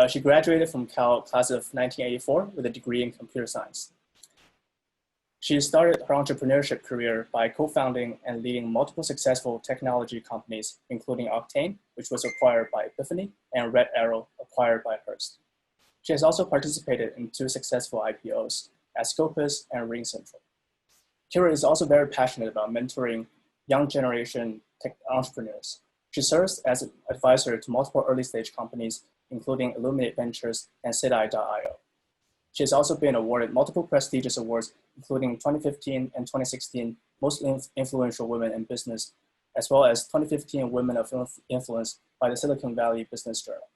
She graduated from Cal class of 1984 with a degree in computer science. She started her entrepreneurship career by co-founding and leading multiple successful technology companies, including Octane, which was acquired by Epiphany, and Red Arrow, acquired by Hearst. She has also participated in 2 successful IPOs at Scopus and RingCentral. Kira is also very passionate about mentoring young generation tech entrepreneurs. She serves as an advisor to multiple early-stage companies, including Illuminate Ventures and Sidai.io. She has also been awarded multiple prestigious awards, including 2015 and 2016 Most Influential Women in Business, as well as 2015 Women of Influence by the Silicon Valley Business Journal.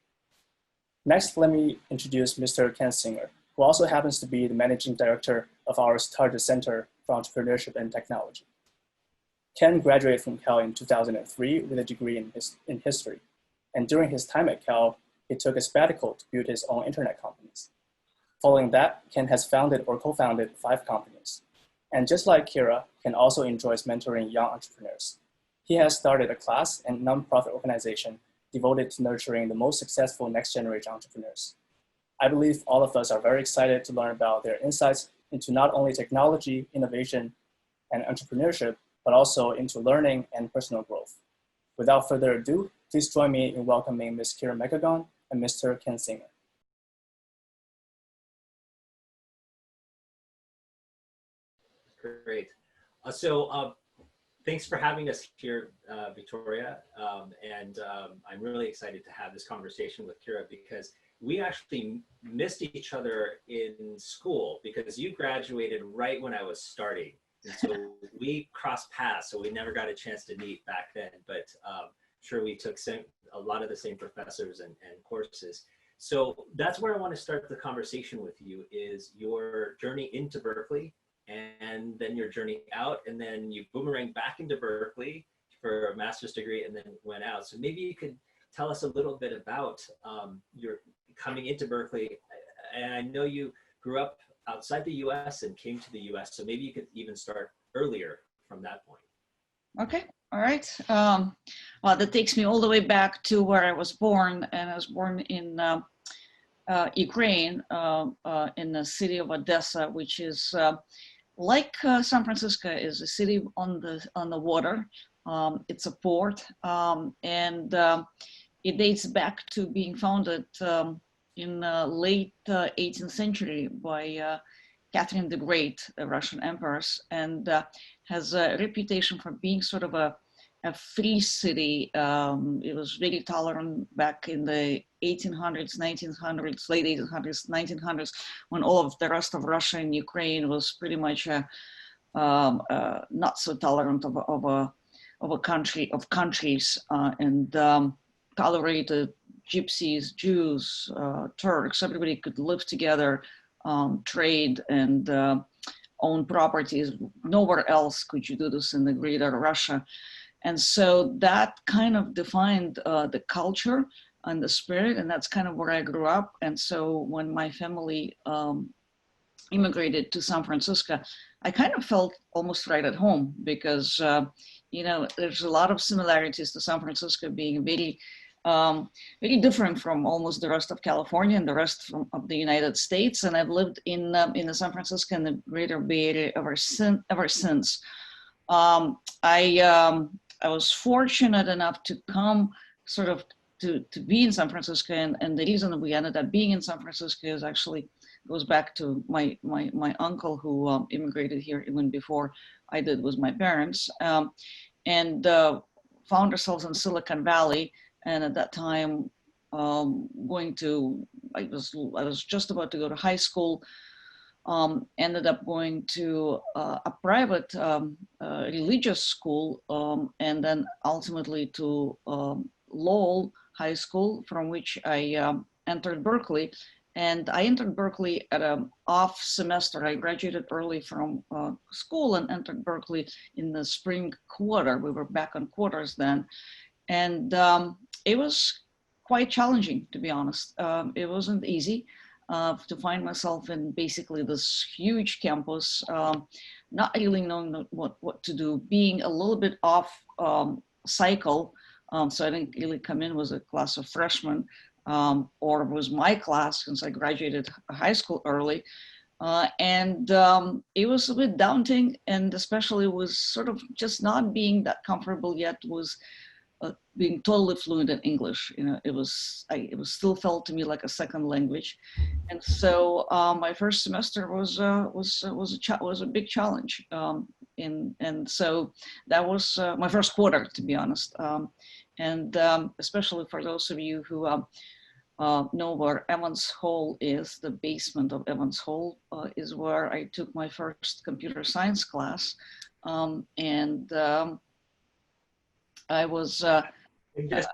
Next, let me introduce Mr. Ken Singer, who also happens to be the managing director of our Target Center for Entrepreneurship and Technology. Ken graduated from Cal in 2003 with a degree in history. And during his time at Cal, he took a sabbatical to build his own internet companies. Following that, Ken has founded or co-founded 5 companies. And just like Kira, Ken also enjoys mentoring young entrepreneurs. He has started a class and nonprofit organization devoted to nurturing the most successful next generation entrepreneurs. I believe all of us are very excited to learn about their insights into not only technology, innovation, and entrepreneurship, but also into learning and personal growth. Without further ado, please join me in welcoming Ms. Kira Megagon and Mr. Ken Singer. Great. Thanks for having us here, Victoria. I'm really excited to have this conversation with Kira because we actually missed each other in school because you graduated right when I was starting. And so we crossed paths, so we never got a chance to meet back then, but sure we took a lot of the same professors and courses. So that's where I want to start the conversation with you is your journey into Berkeley and then your journey out, and then you boomerang back into Berkeley for a master's degree and then went out. So maybe you could tell us a little bit about your coming into Berkeley. And I know you grew up outside the US and came to the US, so maybe you could even start earlier from that point. Okay, all right. Well, that takes me all the way back to where I was born, and I was born in Ukraine, in the city of Odessa, which is like San Francisco, is a city on the water. It's a port, and it dates back to being founded in late 18th century by Catherine the Great, a Russian empress, and has a reputation for being sort of a free city. It was very tolerant back in the 1800s, 1900s, late 1800s, 1900s, when all of the rest of Russia and Ukraine was pretty much not so tolerant of a country of countries, and tolerated gypsies, Jews, Turks. Everybody could live together, trade, and own properties. Nowhere else could you do this in the greater Russia. And so that kind of defined the culture and the spirit, and that's kind of where I grew up. And so when my family immigrated to San Francisco, I kind of felt almost right at home because, you know, there's a lot of similarities to San Francisco being very, very different from almost the rest of California and the rest of the United States. And I've lived in the San Francisco and the greater Bay Area ever since. I was fortunate enough to come sort of to be in San Francisco, and the reason we ended up being in San Francisco is actually goes back to my uncle who immigrated here even before I did with my parents, and found ourselves in Silicon Valley. And at that time, I was just about to go to high school. Ended up going to a private religious school, and then ultimately to Lowell High School, from which I entered Berkeley. And I entered Berkeley at an off semester. I graduated early from school and entered Berkeley in the spring quarter. We were back on quarters then. And it was quite challenging, to be honest. It wasn't easy. To find myself in basically this huge campus, not really knowing what to do, being a little bit off cycle. So I didn't really come in with a class of freshmen. or was my class since I graduated high school early. It was a bit daunting, and especially was sort of just not being that comfortable yet was being totally fluent in English. You know, it was still felt to me like a second language, and so my first semester was a big challenge. And so that was my first quarter, to be honest. Especially for those of you who know where Evans Hall is, the basement of Evans Hall is where I took my first computer science class. I was just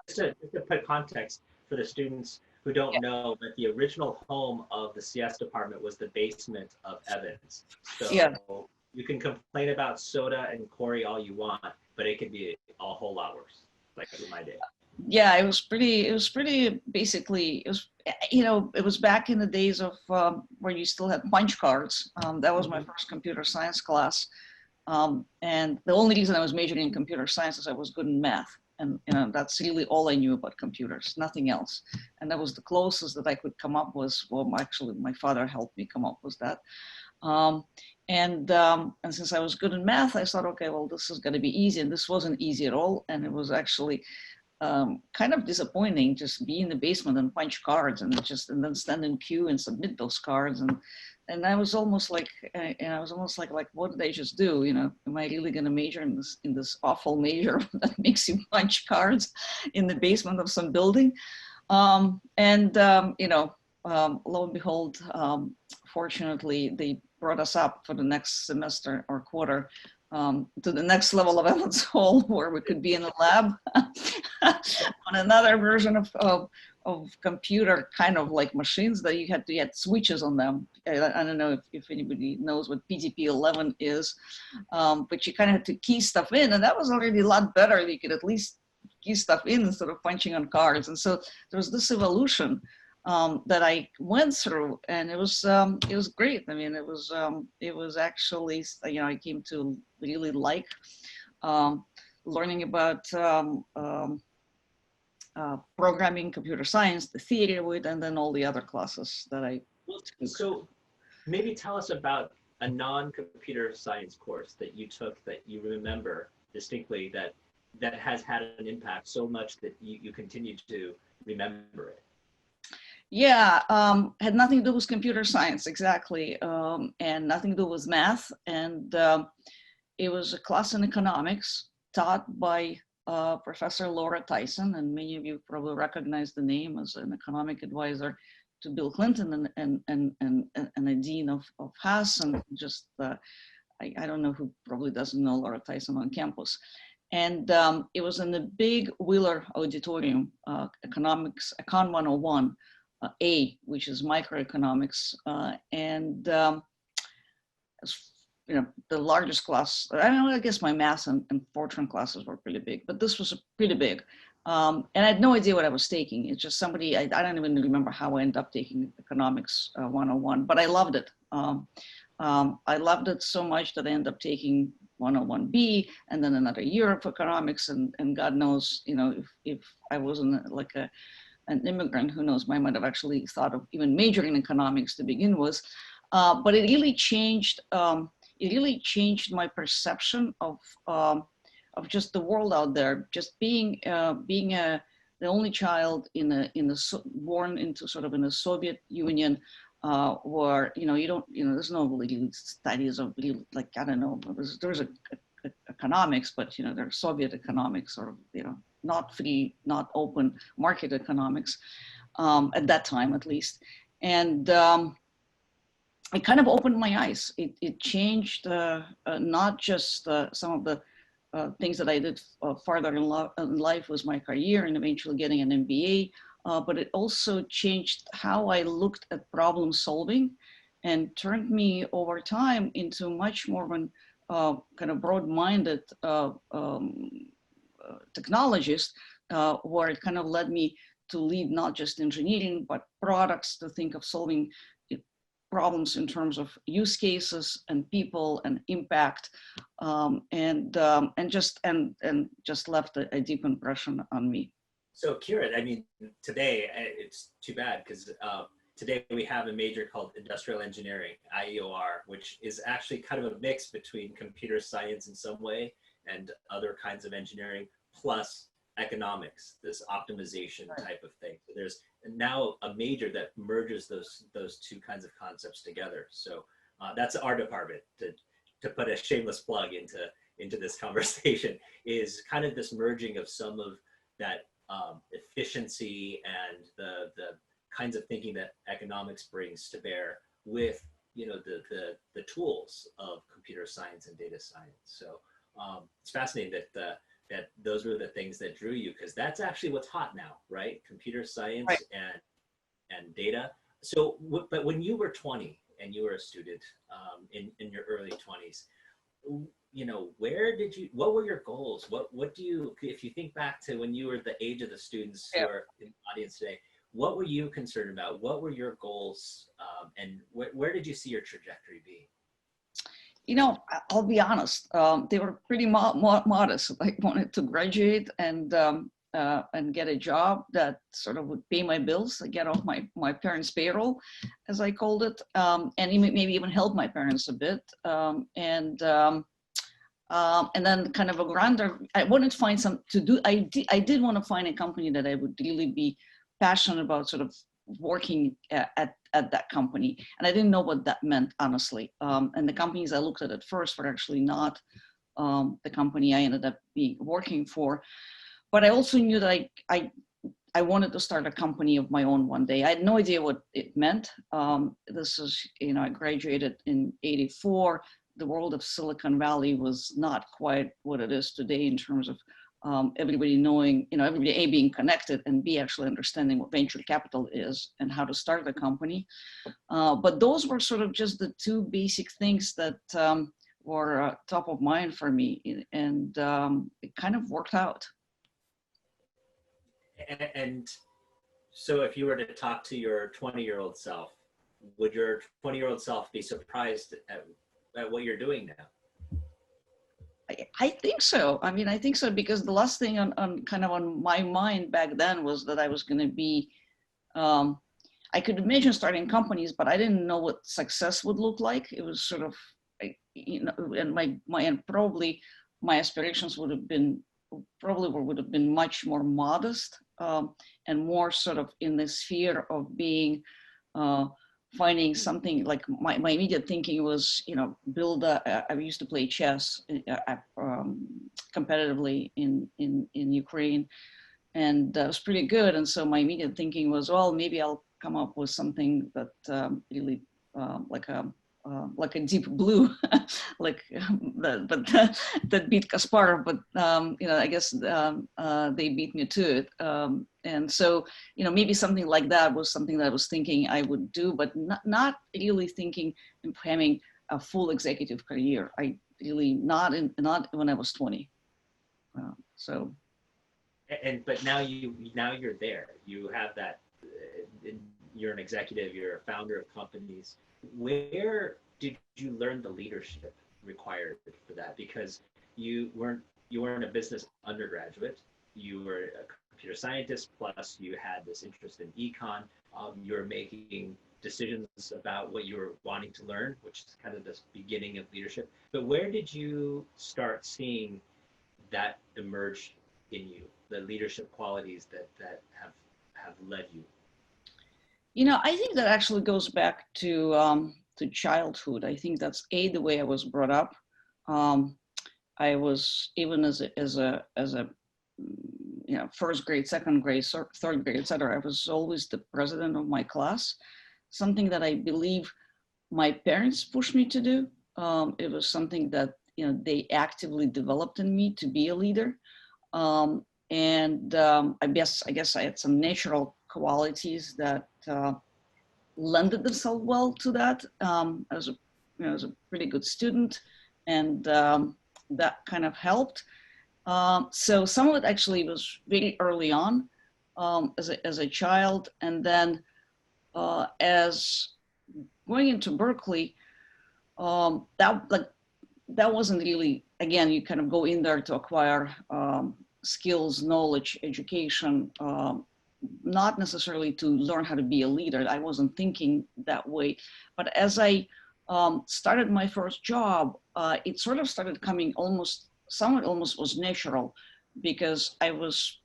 to put context for the students who don't know, that the original home of the CS department was the basement of Evans. So yeah. You can complain about soda and Corey all you want, but it could be a whole lot worse, like in my day. Yeah, it was pretty basically, it was, you know, it was back in the days of where you still had punch cards. That was my first computer science class. And the only reason I was majoring in computer science is I was good in math. And you know, that's really all I knew about computers, nothing else. And that was the closest that I could come up with. Well, actually, my father helped me come up with that. And since I was good in math, I thought, okay, well, this is going to be easy. And this wasn't easy at all. And it was actually kind of disappointing, just be in the basement and punch cards and then stand in queue and submit those cards. And I was almost like, what did I just do? You know, am I really going to major in this awful major that makes you punch cards in the basement of some building? You know, lo and behold, fortunately, they brought us up for the next semester or quarter to the next level of Evans Hall, where we could be in the lab on another version of computer kind of like machines that you had switches on them. I don't know if anybody knows what PDP-11 is, but you kind of had to key stuff in, and that was already a lot better. You could at least key stuff in instead of punching on cards. And so there was this evolution that I went through, and it was great. I mean, it was actually, you know, I came to really like learning about programming, computer science, the theory of it, and then all the other classes that I took. So maybe tell us about a non-computer science course that you took that you remember distinctly that has had an impact so much that you continue to remember it. Yeah, had nothing to do with computer science, exactly, and nothing to do with math. And it was a class in economics taught by Professor Laura Tyson, and many of you probably recognize the name as an economic advisor to Bill Clinton and a dean of Haas, and just I don't know who probably doesn't know Laura Tyson on campus. And it was in the big Wheeler Auditorium, Economics, Econ 101. A, which is microeconomics, you know, the largest class. I guess my math and Fortran classes were pretty big, but this was pretty big. And I had no idea what I was taking. It's just somebody, I don't even remember how I ended up taking Economics 101, but I loved it. I loved it so much that I ended up taking 101B and then another year of economics, and God knows, you know, if I wasn't like an immigrant, who knows, I might have actually thought of even majoring in economics to begin with. But it really changed my perception of just the world out there. Just being the only child born into sort of in the Soviet Union, where there's no really studies of really, like, I don't know, there's a economics, but you know, there's Soviet economics, or you know, not free, not open market economics at that time, at least. And it kind of opened my eyes. It changed not just some of the things that I did farther in life was my career and eventually getting an MBA, but it also changed how I looked at problem solving and turned me over time into much more of an kind of broad-minded technologist, where it kind of led me to lead not just engineering, but products, to think of solving problems in terms of use cases and people and impact, and just left a deep impression on me. So Kira, I mean, today it's too bad because today we have a major called industrial engineering, IEOR, which is actually kind of a mix between computer science in some way and other kinds of engineering, plus economics, this optimization type of thing. So there's now a major that merges those two kinds of concepts together. So that's our department, to put a shameless plug into this conversation, is kind of this merging of some of that efficiency and the kinds of thinking that economics brings to bear with, you know, the tools of computer science and data science. So it's fascinating that that those were the things that drew you, because that's actually what's hot now, right? Computer science, right, and data. So, but when you were 20 and you were a student in your early 20s, you know, what were your goals? What do you, if you think back to when you were the age of the students who are in the audience today, what were you concerned about? What were your goals? And where did you see your trajectory be? You know, I'll be honest, they were pretty modest. I wanted to graduate and get a job that sort of would pay my bills, get off my parents' payroll, as I called it, and maybe even help my parents a bit. And then kind of a grander, I wanted to find some to do. I did want to find a company that I would really be passionate about, sort of working at that company. And I didn't know what that meant, honestly. And the companies I looked at first were actually not the company I ended up working for. But I also knew that I wanted to start a company of my own one day. I had no idea what it meant. This is, you know, I graduated in '84. The world of Silicon Valley was not quite what it is today in terms of everybody knowing, you know, everybody A, being connected, and B, actually understanding what venture capital is and how to start a company. But those were sort of just the two basic things that were top of mind for me, and it kind of worked out. And so if you were to talk to your 20-year-old self, would your 20-year-old self be surprised at what you're doing now? I think so. I mean, I think so, because the last thing on my mind back then was that I was going to be, I could imagine starting companies, but I didn't know what success would look like. It was sort of, you know, and probably my aspirations would have been much more modest, and more sort of in the sphere of being, finding something like my immediate thinking was, you know, I used to play chess competitively in Ukraine, and that was pretty good. And so my immediate thinking was, well, maybe I'll come up with something that really like a deep blue, like that beat Kasparov, but you know, I guess they beat me to it. And so, you know, maybe something like that was something that I was thinking I would do, but not really thinking of having a full executive career. I really not when I was 20. So. But now you're there. You have that. You're an executive. You're a founder of companies. Where did you learn the leadership required for that? Because you weren't a business undergraduate. You were a computer scientist, plus you had this interest in econ. You were making decisions about what you were wanting to learn, which is kind of this beginning of leadership. But where did you start seeing that emerge in you, the leadership qualities that have led you? You know, I think that actually goes back to childhood. I think that's the way I was brought up. I was, even as a you know, first grade, second grade, third grade, etc. I was always the president of my class. Something that I believe my parents pushed me to do. It was something that, you know, they actively developed in me to be a leader. I guess I had some natural qualities that lended themselves well to that. As a pretty good student, and that kind of helped. So some of it actually was very early on, as a child, and then as going into Berkeley, that wasn't really. Again, you kind of go in there to acquire skills, knowledge, education, not necessarily to learn how to be a leader. I wasn't thinking that way. But as I started my first job, it sort of started coming somewhat almost was natural, because I was,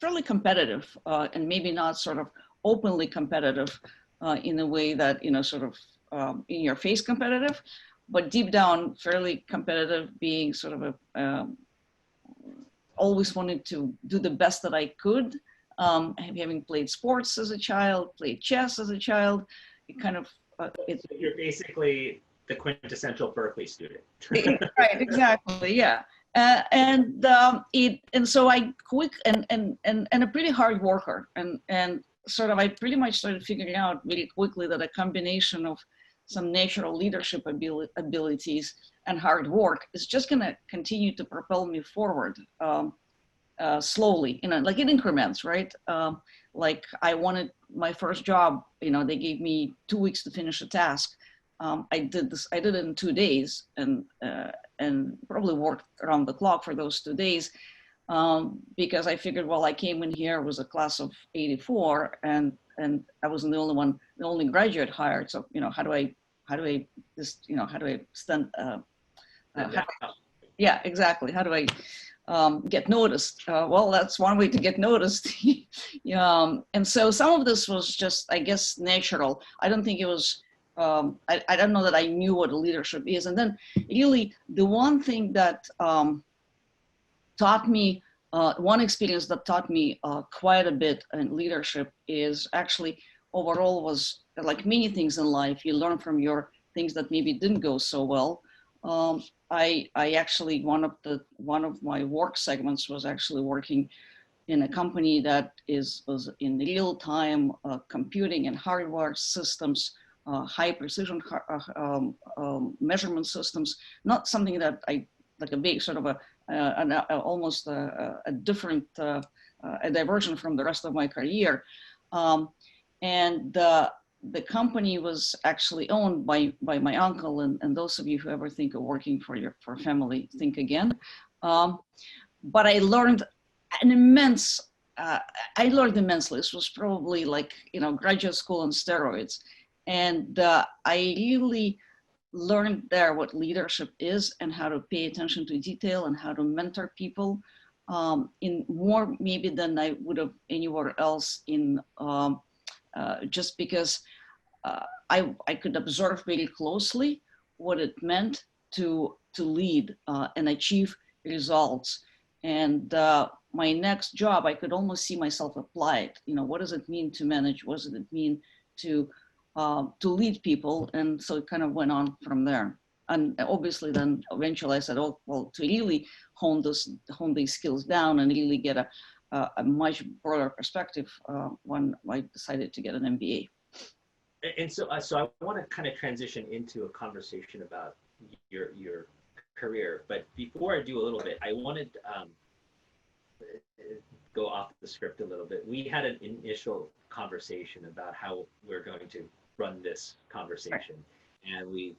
fairly competitive, and maybe not sort of openly competitive in a way that, sort of in your face competitive, but deep down fairly competitive, being sort of always wanted to do the best that I could. Having played sports as a child, played chess as a child, it kind of, So you're basically the quintessential Berkeley student. right, exactly, yeah. And so I and a pretty hard worker, and sort of I pretty much started figuring out really quickly that a combination of some natural leadership abilities and hard work is just going to continue to propel me forward, slowly, like in increments, right? Like I wanted my first job, they gave me 2 weeks to finish a task. I did it in 2 days, and probably worked around the clock for those 2 days, because I figured, well, I came in here, was a class of '84, and I wasn't the only graduate hired. So, how do I stand? Yeah, exactly. How do I get noticed? Well, that's one way to get noticed. And so some of this was just, I guess, natural. I don't think it was, I don't know that I knew what leadership is. And then really the one thing that taught me, one experience that taught me quite a bit in leadership is actually overall was, like many things in life, you learn from your things that maybe didn't go so well. I actually, one of my work segments was actually working in a company that was in real time computing and hardware systems, high precision measurement systems, not something that like a big sort of almost a different, a diversion from the rest of my career. And the company was actually owned by my uncle, and those of you who ever think of working for family, think again. But I learned an immense, I learned immensely. This was probably like, graduate school on steroids. And I really learned there what leadership is and how to pay attention to detail and how to mentor people, in more maybe than I would have anywhere else in, just because I could observe very closely what it meant to lead and achieve results. And my next job, I could almost see myself apply it. What does it mean to manage? What does it mean to lead people? And so it kind of went on from there. And obviously then eventually I said, oh, well, to really hone these skills down and really get a much broader perspective, when I decided to get an MBA. And so I want to kind of transition into a conversation about your career. But before I do a little bit, I wanted go off the script a little bit. We had an initial conversation about how we're going to run this conversation, and we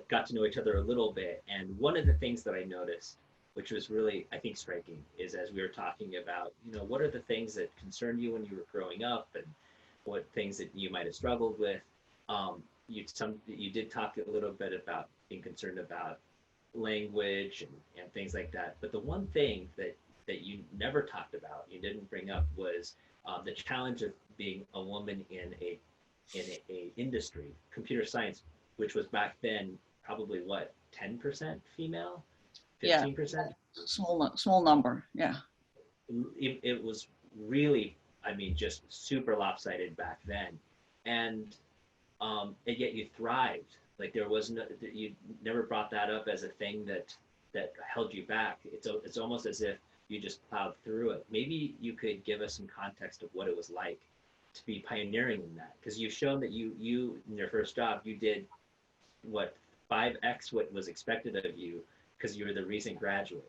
got to know each other a little bit. And one of the things that I noticed, which was really, I think, striking, is as we were talking about, what are the things that concerned you when you were growing up, and what things that you might have struggled with. You did talk a little bit about being concerned about language and things like that. But the one thing that you never talked about, you didn't bring up, was the challenge of being a woman in a industry, computer science, which was back then probably what, 10% female, 15%? Yeah, small number. Yeah. It was really, I mean, just super lopsided back then, and yet you thrived. Like there was no, you never brought that up as a thing that held you back. It's almost as if you just plowed through it. Maybe you could give us some context of what it was like to be pioneering in that, because you've shown that you in your first job you did what 5x what was expected of you because you were the recent graduate,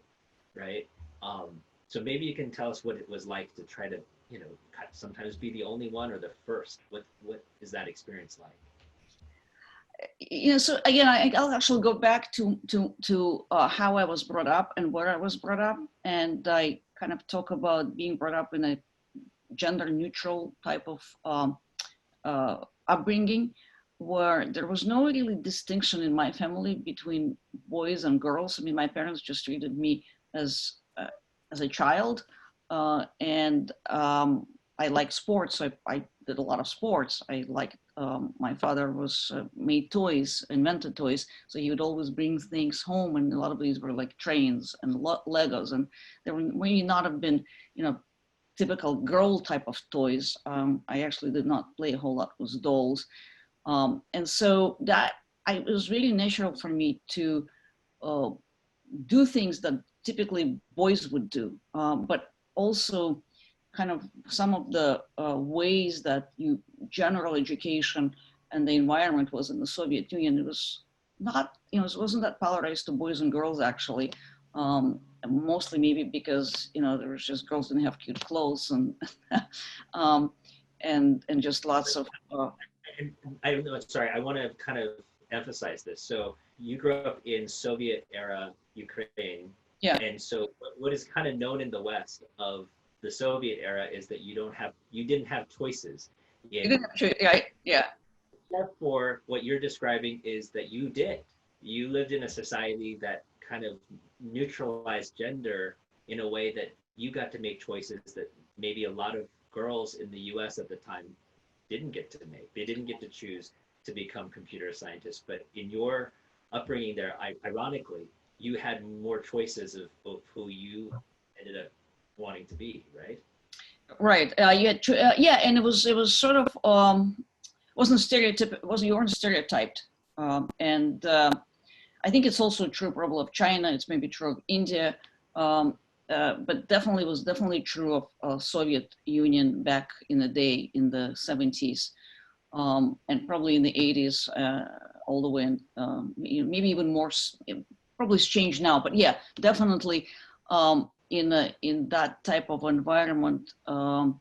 right? So maybe you can tell us what it was like to try to, sometimes be the only one or the first. What is that experience like? So again, I'll actually go back to how I was brought up and where I was brought up, and I kind of talk about being brought up in a gender neutral type of upbringing, where there was no really distinction in my family between boys and girls. I mean, my parents just treated me as a child, and I like sports, so I did a lot of sports. I liked, my father was made toys, invented toys, so he would always bring things home, and a lot of these were like trains and Legos, and they were may not have been, typical girl type of toys. I actually did not play a whole lot with dolls, and so that it was really natural for me to do things that typically boys would do, but also kind of some of the ways that general education and the environment was in the Soviet Union. It was not, it wasn't that polarized to boys and girls actually. Mostly maybe because, there was just girls didn't have cute clothes and, and just lots of. I'm sorry, I want to kind of emphasize this. So you grew up in Soviet era Ukraine. Yeah. And so what is kind of known in the West of the Soviet era is that you didn't have choices. You didn't have yeah. Except for what you're describing is that you did. You lived in a society that kind of neutralized gender in a way that you got to make choices that maybe a lot of girls in the US at the time didn't get to make. They didn't get to choose to become computer scientists. But in your upbringing there, ironically, you had more choices of who you ended up wanting to be, right? Right. You had yeah, and it was sort of you weren't stereotyped, and I think it's also true probably of China. It's maybe true of India, but was definitely true of Soviet Union back in the day in the 70s, and probably in the 80s, all the way in, maybe even more. Probably it's changed now, but yeah, definitely in that type of environment, I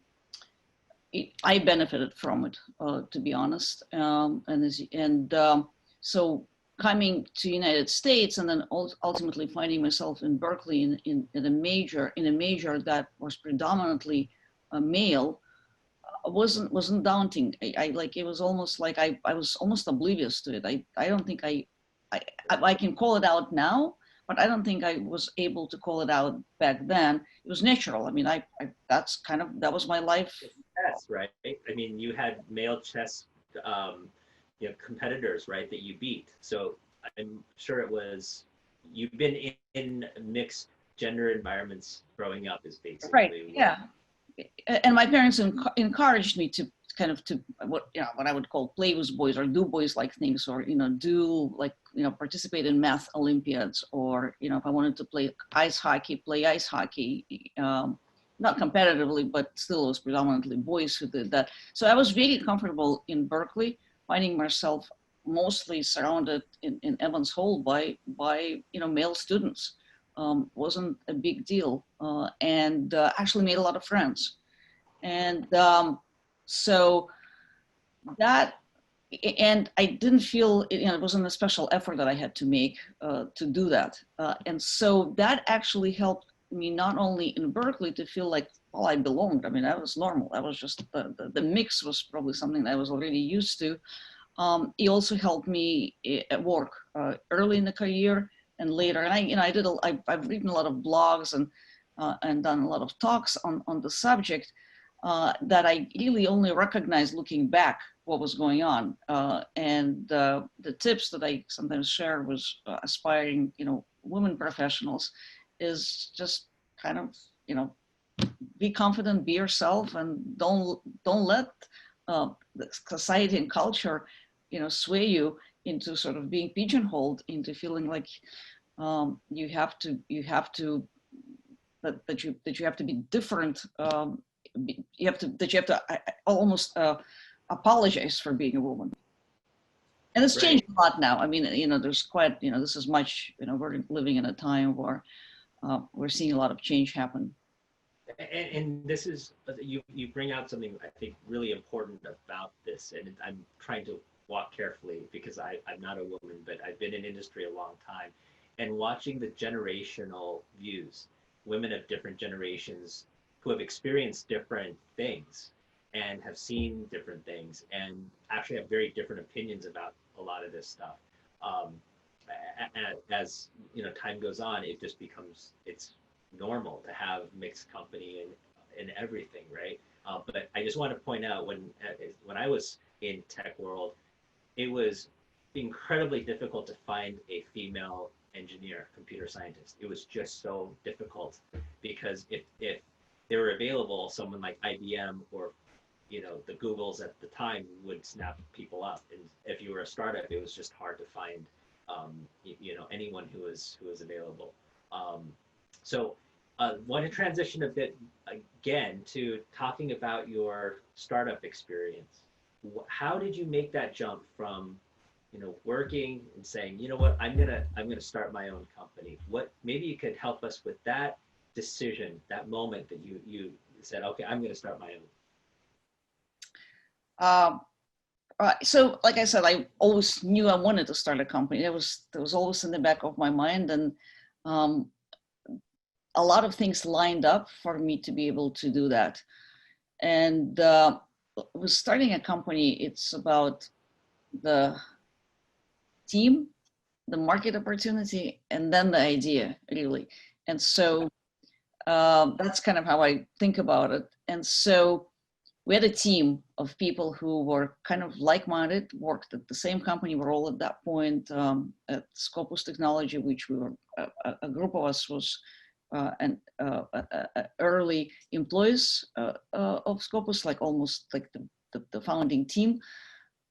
benefited from it, to be honest, so coming to United States and then ultimately finding myself in Berkeley in a major that was predominantly male wasn't daunting. I like, it was almost like I was almost oblivious to it. I don't think I can call it out now, but I don't think I was able to call it out back then. It was natural. I mean, that was my life. Chess, right? I mean, you had male chess competitors, right, that you beat. So I'm sure you've been in mixed gender environments growing up is basically. Right, yeah. And my parents encouraged me to kind of what I would call play with boys or do boys like things, or, do like, participate in math Olympiads, or, if I wanted to play ice hockey, not competitively, but still it was predominantly boys who did that. So I was very comfortable in Berkeley, finding myself mostly surrounded in Evans Hall by male students. Wasn't a big deal, and actually made a lot of friends. And so that, and I didn't feel, it wasn't a special effort that I had to make to do that. And so that actually helped me not only in Berkeley to feel like, well, I belonged. I mean, that was normal. That was just, the mix was probably something that I was already used to. It also helped me at work early in the career and later. And I've written a lot of blogs and done a lot of talks on the subject that I really only recognized looking back what was going on. And the tips that I sometimes share with aspiring, women professionals is just kind of, be confident, be yourself, and don't let the society and culture, sway you into sort of being pigeonholed into feeling like you have to be different. You have to almost apologize for being a woman. And it's changed a lot now. I mean, there's quite, this is much, we're living in a time where we're seeing a lot of change happen. And this is, you bring out something I think really important about this, and I'm trying to walk carefully because I'm not a woman, but I've been in industry a long time, and watching the generational views, women of different generations who have experienced different things and have seen different things and actually have very different opinions about a lot of this stuff. Um, as you know, time goes on, it just becomes it's normal to have mixed company and everything, right? But I just want to point out when I was in tech world, it was incredibly difficult to find a female engineer, computer scientist. It was just so difficult because if they were available, someone like IBM or the Googles at the time would snap people up. And if you were a startup, it was just hard to find anyone who was available. So want to transition a bit again to talking about your startup experience. How did you make that jump from working and saying, you know what, I'm gonna start my own company? What, maybe you could help us with that decision, that moment that you said, okay, I'm gonna start my own. So like I said, I always knew I wanted to start a company. That was always in the back of my mind, and a lot of things lined up for me to be able to do that. And with starting a company, it's about the team, the market opportunity, and then the idea, really. And so that's kind of how I think about it. And so we had a team of people who were kind of like-minded, worked at the same company. We're all at that point at Scopus Technology, which we were, a group of us was early employees of Scopus, like almost like the founding team.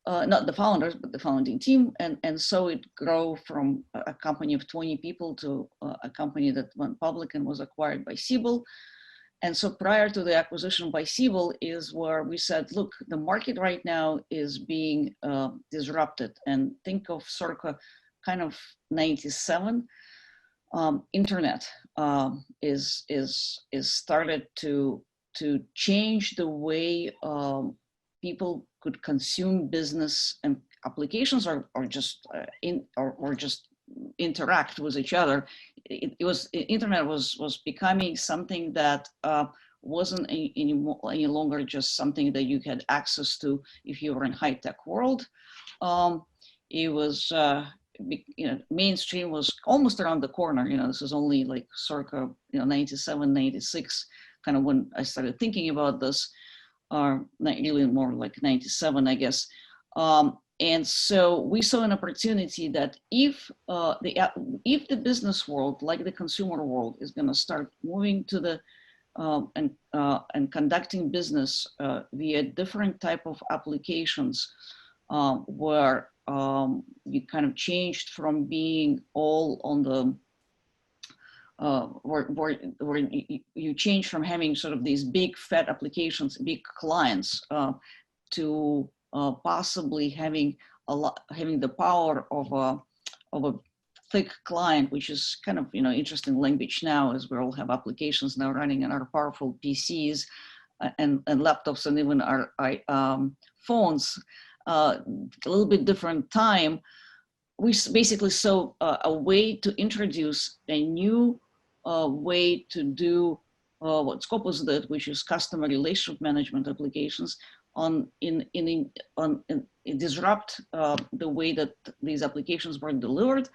Not the founders, but the founding team. And so it grew from a company of 20 people to a company that went public and was acquired by Siebel. And so prior to the acquisition by Siebel is where we said, look, the market right now is being disrupted. And think of circa kind of 97. Internet is started to change the way people could consume business and applications or just just interact with each other. Internet was becoming something that wasn't any longer just something that you had access to if you were in high-tech world. It was mainstream was almost around the corner. This is only like circa 97, 96, kind of when I started thinking about this. Really more like 97, I guess. And so we saw an opportunity that if the business world, like the consumer world, is going to start moving to the and conducting business via different type of applications, where you kind of changed from being all on the where you change from having sort of these big fat applications, big clients, to possibly having the power of a thick client, which is kind of interesting language now, as we all have applications now running on our powerful PCs and laptops and even our phones. A little bit different time. We basically saw a way to introduce a new way to do what Scopus did, which is customer relationship management applications, disrupt the way that these applications were delivered,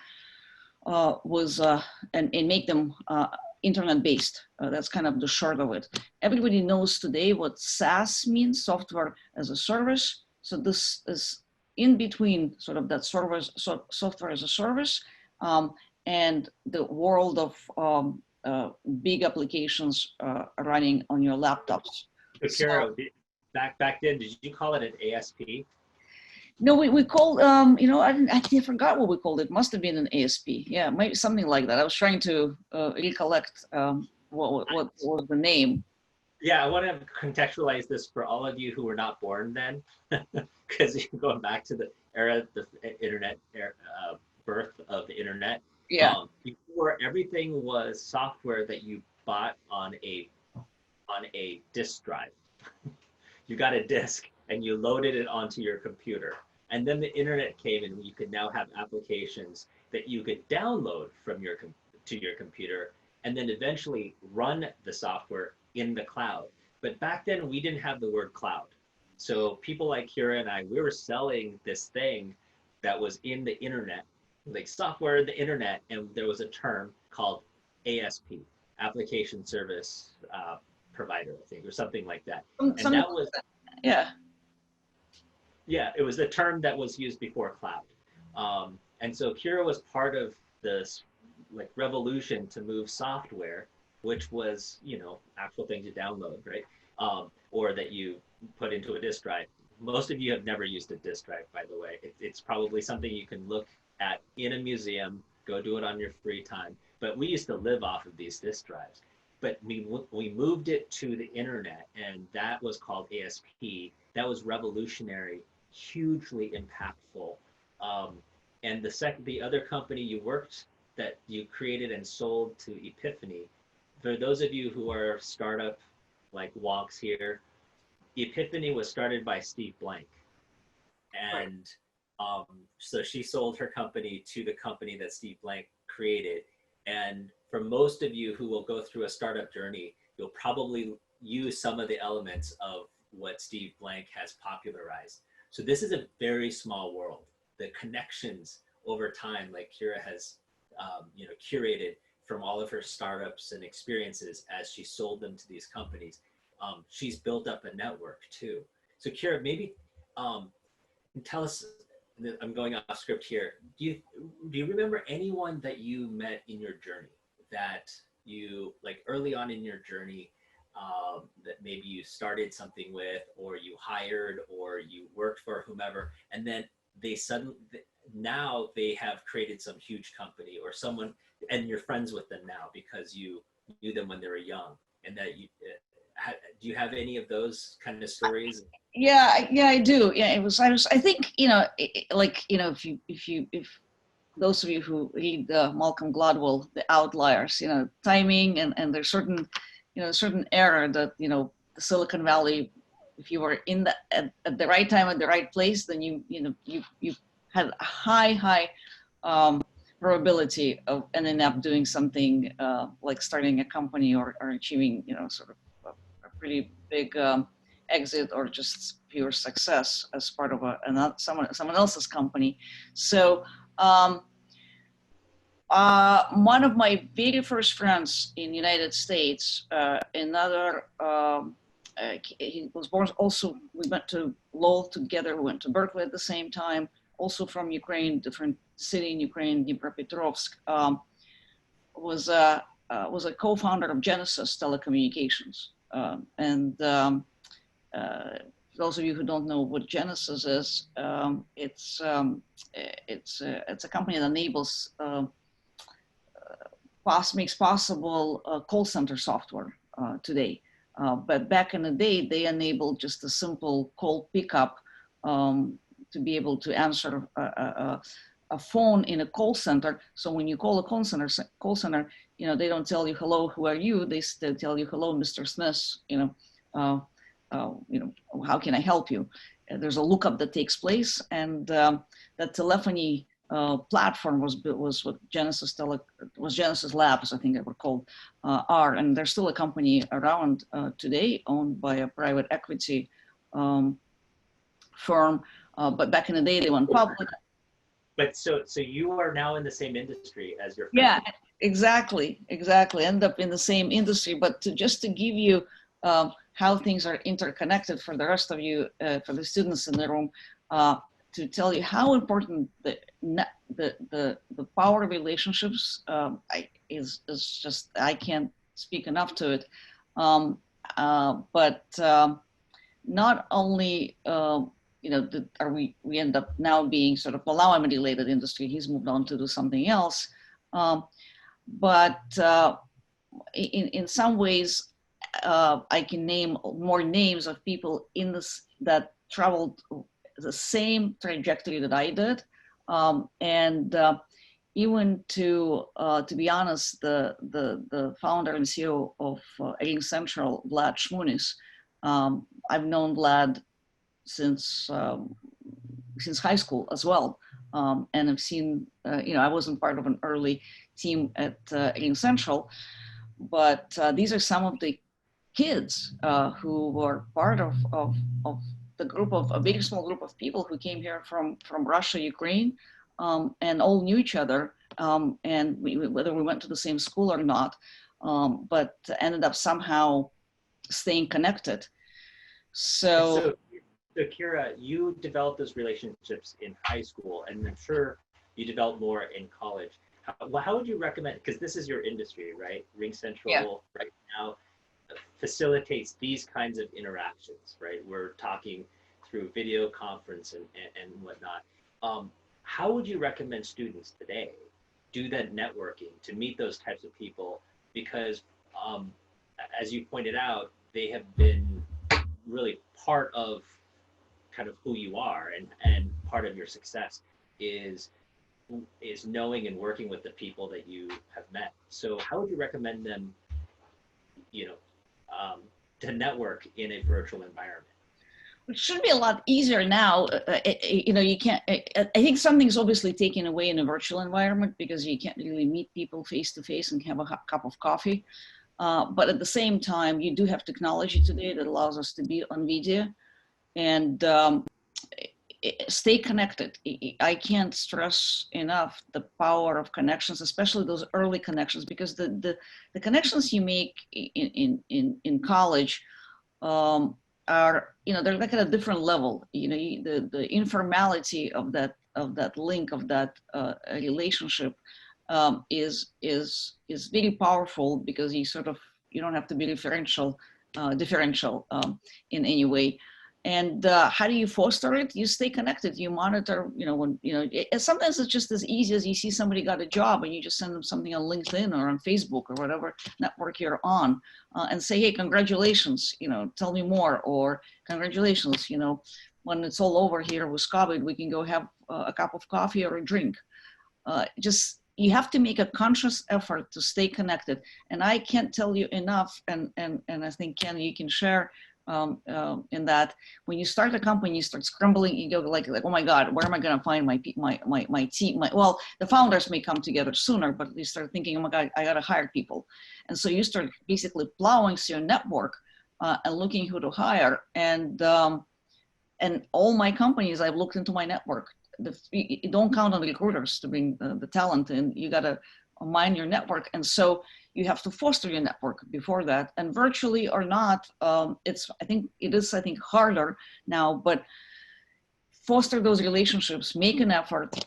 and make them internet-based. That's kind of the short of it. Everybody knows today what SaaS means, software as a service. So this is in between sort of that software as a service and the world of big applications running on your laptops. So, Kira, back then, did you call it an ASP? No, we called, I forgot what we called it. Must have been an ASP. Yeah, maybe something like that. I was trying to recollect what was the name. Yeah, I want to contextualize this for all of you who were not born then, because you're going back to the era, the internet birth of the internet. Yeah. Before, everything was software that you bought on a disk drive. You got a disk and you loaded it onto your computer. And then the internet came, and you could now have applications that you could download from to your computer, and then eventually run the software in the cloud. But back then we didn't have the word cloud. So people like Kira and I, we were selling this thing that was in the internet, like software in the internet, and there was a term called ASP, Application Service Provider, I think, or something like that. And that was, yeah. Yeah, it was the term that was used before cloud. And so Kira was part of this like revolution to move software, which was, you know, actual thing to download, right? Or that you put into a disk drive. Most of you have never used a disk drive, by the way. It's probably something you can look at in a museum, go do it on your free time. But we used to live off of these disk drives. But we moved it to the internet, and that was called ASP. That was revolutionary, hugely impactful. And the other company you worked, that you created and sold to Epiphany, for those of you who are startup like wonks here, Epiphany was started by Steve Blank. And so she sold her company to the company that Steve Blank created. And for most of you who will go through a startup journey, you'll probably use some of the elements of what Steve Blank has popularized. So this is a very small world. The connections over time, like Kira has you know, curated from all of her startups and experiences as she sold them to these companies, she's built up a network too. So Kira, maybe tell us, I'm going off script here. Do you remember anyone that you met in your journey that you, like early on in your journey, that maybe you started something with, or you hired, or you worked for whomever, and then now they have created some huge company or someone, and you're friends with them now because you knew them when they were young, and that you, do you have any of those kind of stories? Yeah, I do. Yeah, I think, you know, like, you know, if those of you who read Malcolm Gladwell, The Outliers, you know, timing and there's certain, you know, certain era that, you know, the Silicon Valley, if you were at the right time at the right place, then you had a high probability of ending up doing something like starting a company or achieving, you know, sort of a pretty big exit or just pure success as part of someone else's company. So one of my very first friends in the United States, another, he was born also, we went to Lowell together, we went to Berkeley at the same time, also from Ukraine, different city in Ukraine, Dnipropetrovsk, was a co-founder of Genesis Telecommunications. Those of you who don't know what Genesis is, it's a company that enables, makes possible call center software today. But back in the day, they enabled just a simple call pickup to be able to answer a phone in a call center. So when you call a call center, you know, they don't tell you, hello, who are you? They still tell you, hello, Mr. Smith, you know, how can I help you? There's a lookup that takes place, and that telephony platform was what Genesis Labs, I think they were called, are, and there's still a company around today owned by a private equity firm, but back in the day they went public. But so you are now in the same industry as your friend. Yeah, exactly. End up in the same industry, but just to give you how things are interconnected for the rest of you, for the students in the room, to tell you how important the power of relationships is just, I can't speak enough to it. But not only, you know, we end up now being sort of, well, now I'm in a related industry, he's moved on to do something else. But in some ways, I can name more names of people in this that traveled the same trajectory that I did, and even to be honest, the founder and CEO of RingCentral, Vlad Shmunis, I've known Vlad since since high school as well. And I've seen, I wasn't part of an early team at RingCentral, but these are some of the kids who were part of the group of a very small group of people who came here from Russia, Ukraine, and all knew each other, and whether we went to the same school or not, but ended up somehow staying connected. So Kira, you developed those relationships in high school, and I'm sure you developed more in college. How would you recommend, because this is your industry, right? RingCentral right now facilitates these kinds of interactions, right? We're talking through video conference and whatnot. How would you recommend students today do that networking to meet those types of people? Because as you pointed out, they have been really part of kind of who you are, and part of your success is knowing and working with the people that you have met. So how would you recommend them, to network in a virtual environment? It should be a lot easier now. You can't, I think something's obviously taken away in a virtual environment because you can't really meet people face to face and have a cup of coffee. But at the same time, you do have technology today that allows us to be on video and stay connected. I can't stress enough the power of connections, especially those early connections, because the connections you make in college are, they're like at a different level. The informality of that link, of that relationship is very powerful, because you don't have to be differential in any way. And how do you foster it? You stay connected. You monitor. Sometimes it's just as easy as you see somebody got a job and you just send them something on LinkedIn or on Facebook or whatever network you're on, and say, hey, congratulations. Tell me more, or congratulations. When it's all over here with COVID, we can go have a cup of coffee or a drink. You have to make a conscious effort to stay connected. And I can't tell you enough. And I think, Ken, you can share in that when you start a company, you start scrambling, you go like, oh my God, where am I going to find my team? Well, the founders may come together sooner, but you start thinking, oh my God, I got to hire people. And so you start basically plowing through your network and looking who to hire. And all my companies, I've looked into my network. You don't count on recruiters to bring the talent in. You got to mine your network. And so you have to foster your network before that. And virtually or not, I think it is harder now, but foster those relationships, make an effort,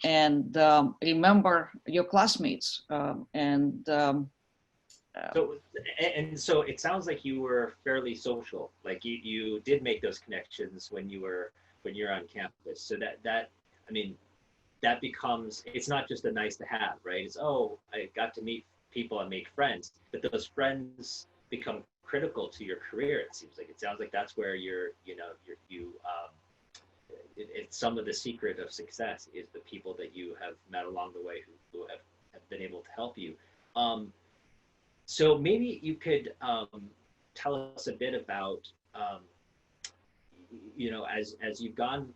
and remember your classmates. So it sounds like you were fairly social. Like you did make those connections when you're on campus. So that becomes, it's not just a nice to have, right? It's, I got to meet people and make friends, but those friends become critical to your career. It seems like, it sounds like that's where it's some of the secret of success is the people that you have met along the way who have been able to help you. So maybe you could tell us a bit about, as you've gone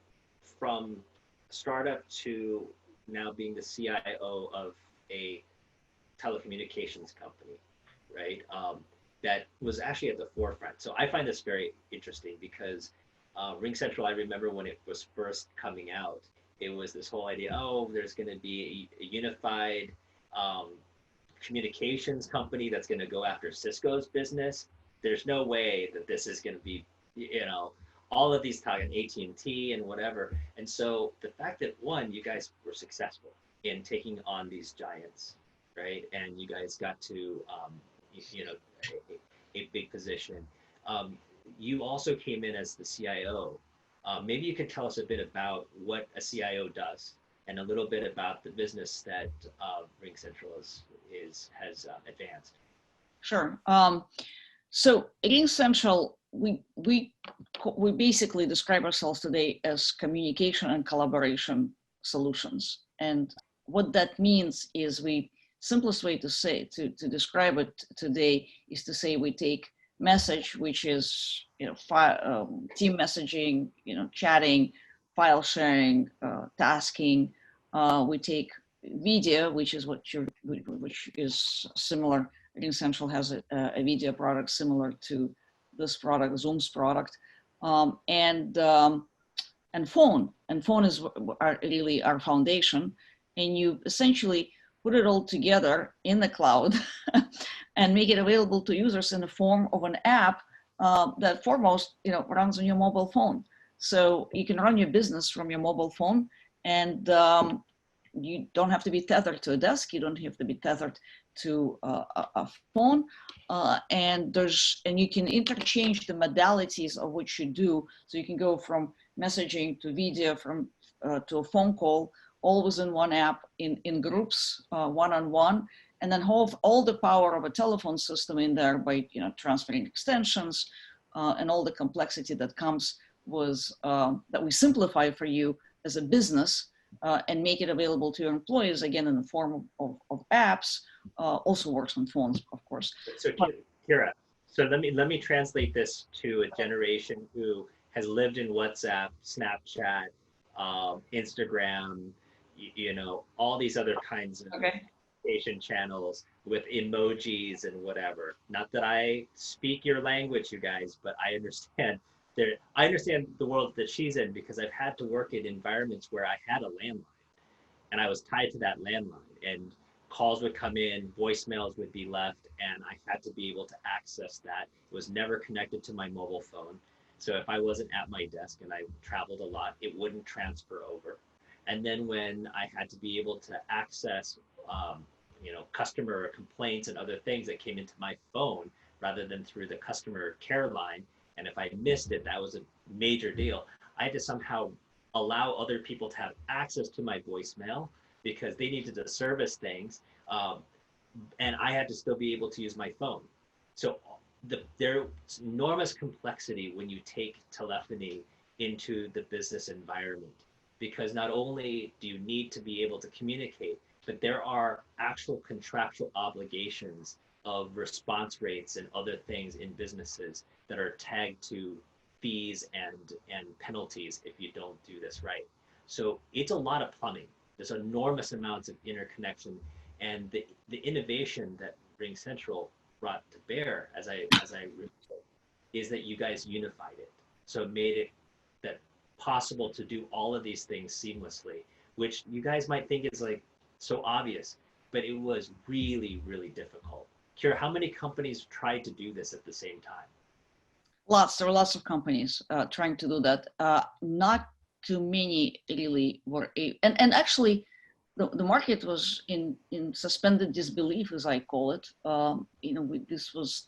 from startup to now being the CIO of a telecommunications company, right? That was actually at the forefront. So I find this very interesting because RingCentral, I remember when it was first coming out, it was this whole idea, there's going to be a unified communications company that's going to go after Cisco's business. There's no way that this is going to be, all of these talking AT&T and whatever. And so the fact that you guys were successful in taking on these giants, right? And you guys got to, a big position. You also came in as the CIO. Maybe you could tell us a bit about what a CIO does and a little bit about the business that RingCentral has advanced. Sure. So at RingCentral, we basically describe ourselves today as communication and collaboration solutions. And what that means is simplest way to describe it today is to say we take message, which is team messaging, chatting, file sharing, tasking. We take video, which is which is similar. RingCentral has a video product similar to this product, Zoom's product, and phone. And phone is really our foundation. And you essentially put it all together in the cloud and make it available to users in the form of an app that foremost, runs on your mobile phone. So you can run your business from your mobile phone, and you don't have to be tethered to a desk. You don't have to be tethered to a phone, and you can interchange the modalities of what you do. So you can go from messaging to video, from to a phone call, all within one app, in groups, one-on-one, and then have all the power of a telephone system in there by transferring extensions and all the complexity that comes with that we simplify for you as a business. And make it available to your employees, again, in the form of apps, also works on phones, of course. So Kira, so let me translate this to a generation who has lived in WhatsApp, Snapchat, Instagram, all these other kinds of communication channels with emojis and whatever. Not that I speak your language, you guys, but I understand. I understand the world that she's in, because I've had to work in environments where I had a landline and I was tied to that landline, and calls would come in, voicemails would be left, and I had to be able to access that. It was never connected to my mobile phone. So if I wasn't at my desk and I traveled a lot, it wouldn't transfer over. And then when I had to be able to access, customer complaints and other things that came into my phone rather than through the customer care line, and if I missed it, that was a major deal. I had to somehow allow other people to have access to my voicemail because they needed to service things. And I had to still be able to use my phone. So there's enormous complexity when you take telephony into the business environment, because not only do you need to be able to communicate, but there are actual contractual obligations of response rates and other things in businesses that are tagged to fees and penalties if you don't do this right. So it's a lot of plumbing. There's enormous amounts of interconnection, and the innovation that RingCentral brought to bear, as I remember, is that you guys unified it. So it made it that possible to do all of these things seamlessly, which you guys might think is like so obvious, but it was really, really difficult. Kira, how many companies tried to do this at the same time? There were lots of companies trying to do that. Not too many really were, and actually the market was in suspended disbelief, as I call it.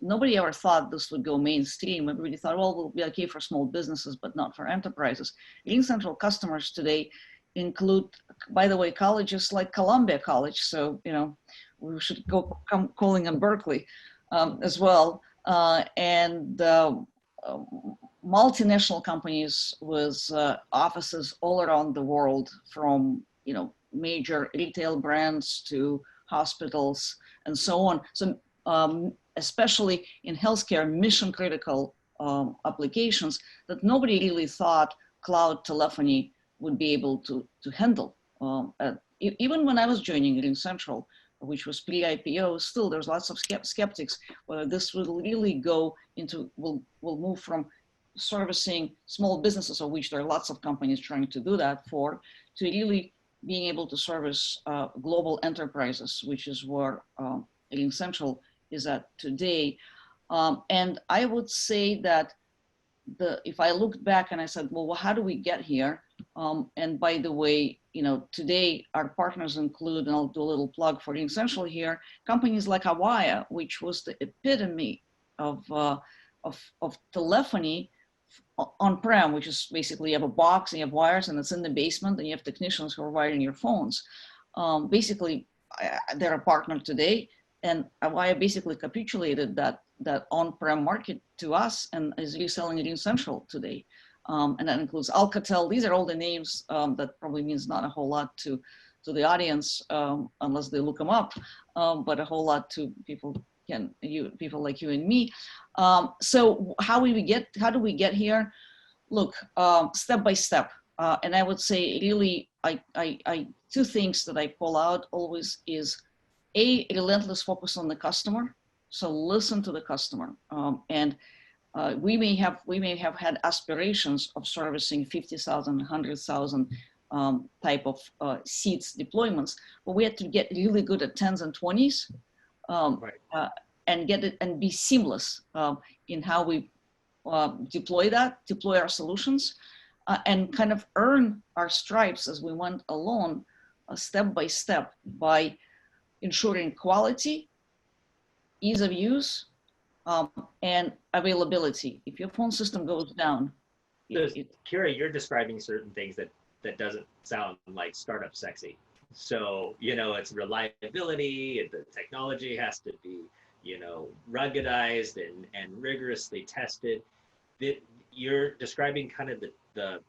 Nobody ever thought this would go mainstream. Everybody thought, well, we'll be okay for small businesses, but not for enterprises. RingCentral customers today include, by the way, colleges like Columbia College. So, we should come calling them Berkeley as well. And multinational companies with offices all around the world, from, major retail brands to hospitals and so on. So especially in healthcare, mission critical applications that nobody really thought cloud telephony would be able to handle. Even when I was joining RingCentral, which was pre-IPO, still there's lots of skeptics whether this will really go into, will move from servicing small businesses, of which there are lots of companies trying to do that for, to really being able to service global enterprises, which is where RingCentral is at today. And I would say that if I looked back and I said, well, how do we get here? And by the way, today our partners include, and I'll do a little plug for RingCentral here, companies like Avaya, which was the epitome of telephony on-prem, which is basically you have a box and you have wires and it's in the basement and you have technicians who are wiring your phones. Basically, they're a partner today, and Avaya basically capitulated that on-prem market to us and is reselling RingCentral today. And that includes Alcatel. These are all the names that probably means not a whole lot to the audience unless they look them up, but a whole lot to people like you and me. So how do we get here? Look, step by step. And I would say really, two things that I pull out always is a relentless focus on the customer. So listen to the customer. And we may have had aspirations of servicing 50,000, 100,000 type of seats deployments, but we had to get really good at 10s and 20s and get it and be seamless in how we deploy our solutions, and kind of earn our stripes as we went along, step by step, by ensuring quality, ease of use, and availability. If your phone system goes down, Kira, you're describing certain things that doesn't sound like startup sexy. So, it's reliability, the technology has to be, ruggedized and rigorously tested. You're describing kind of the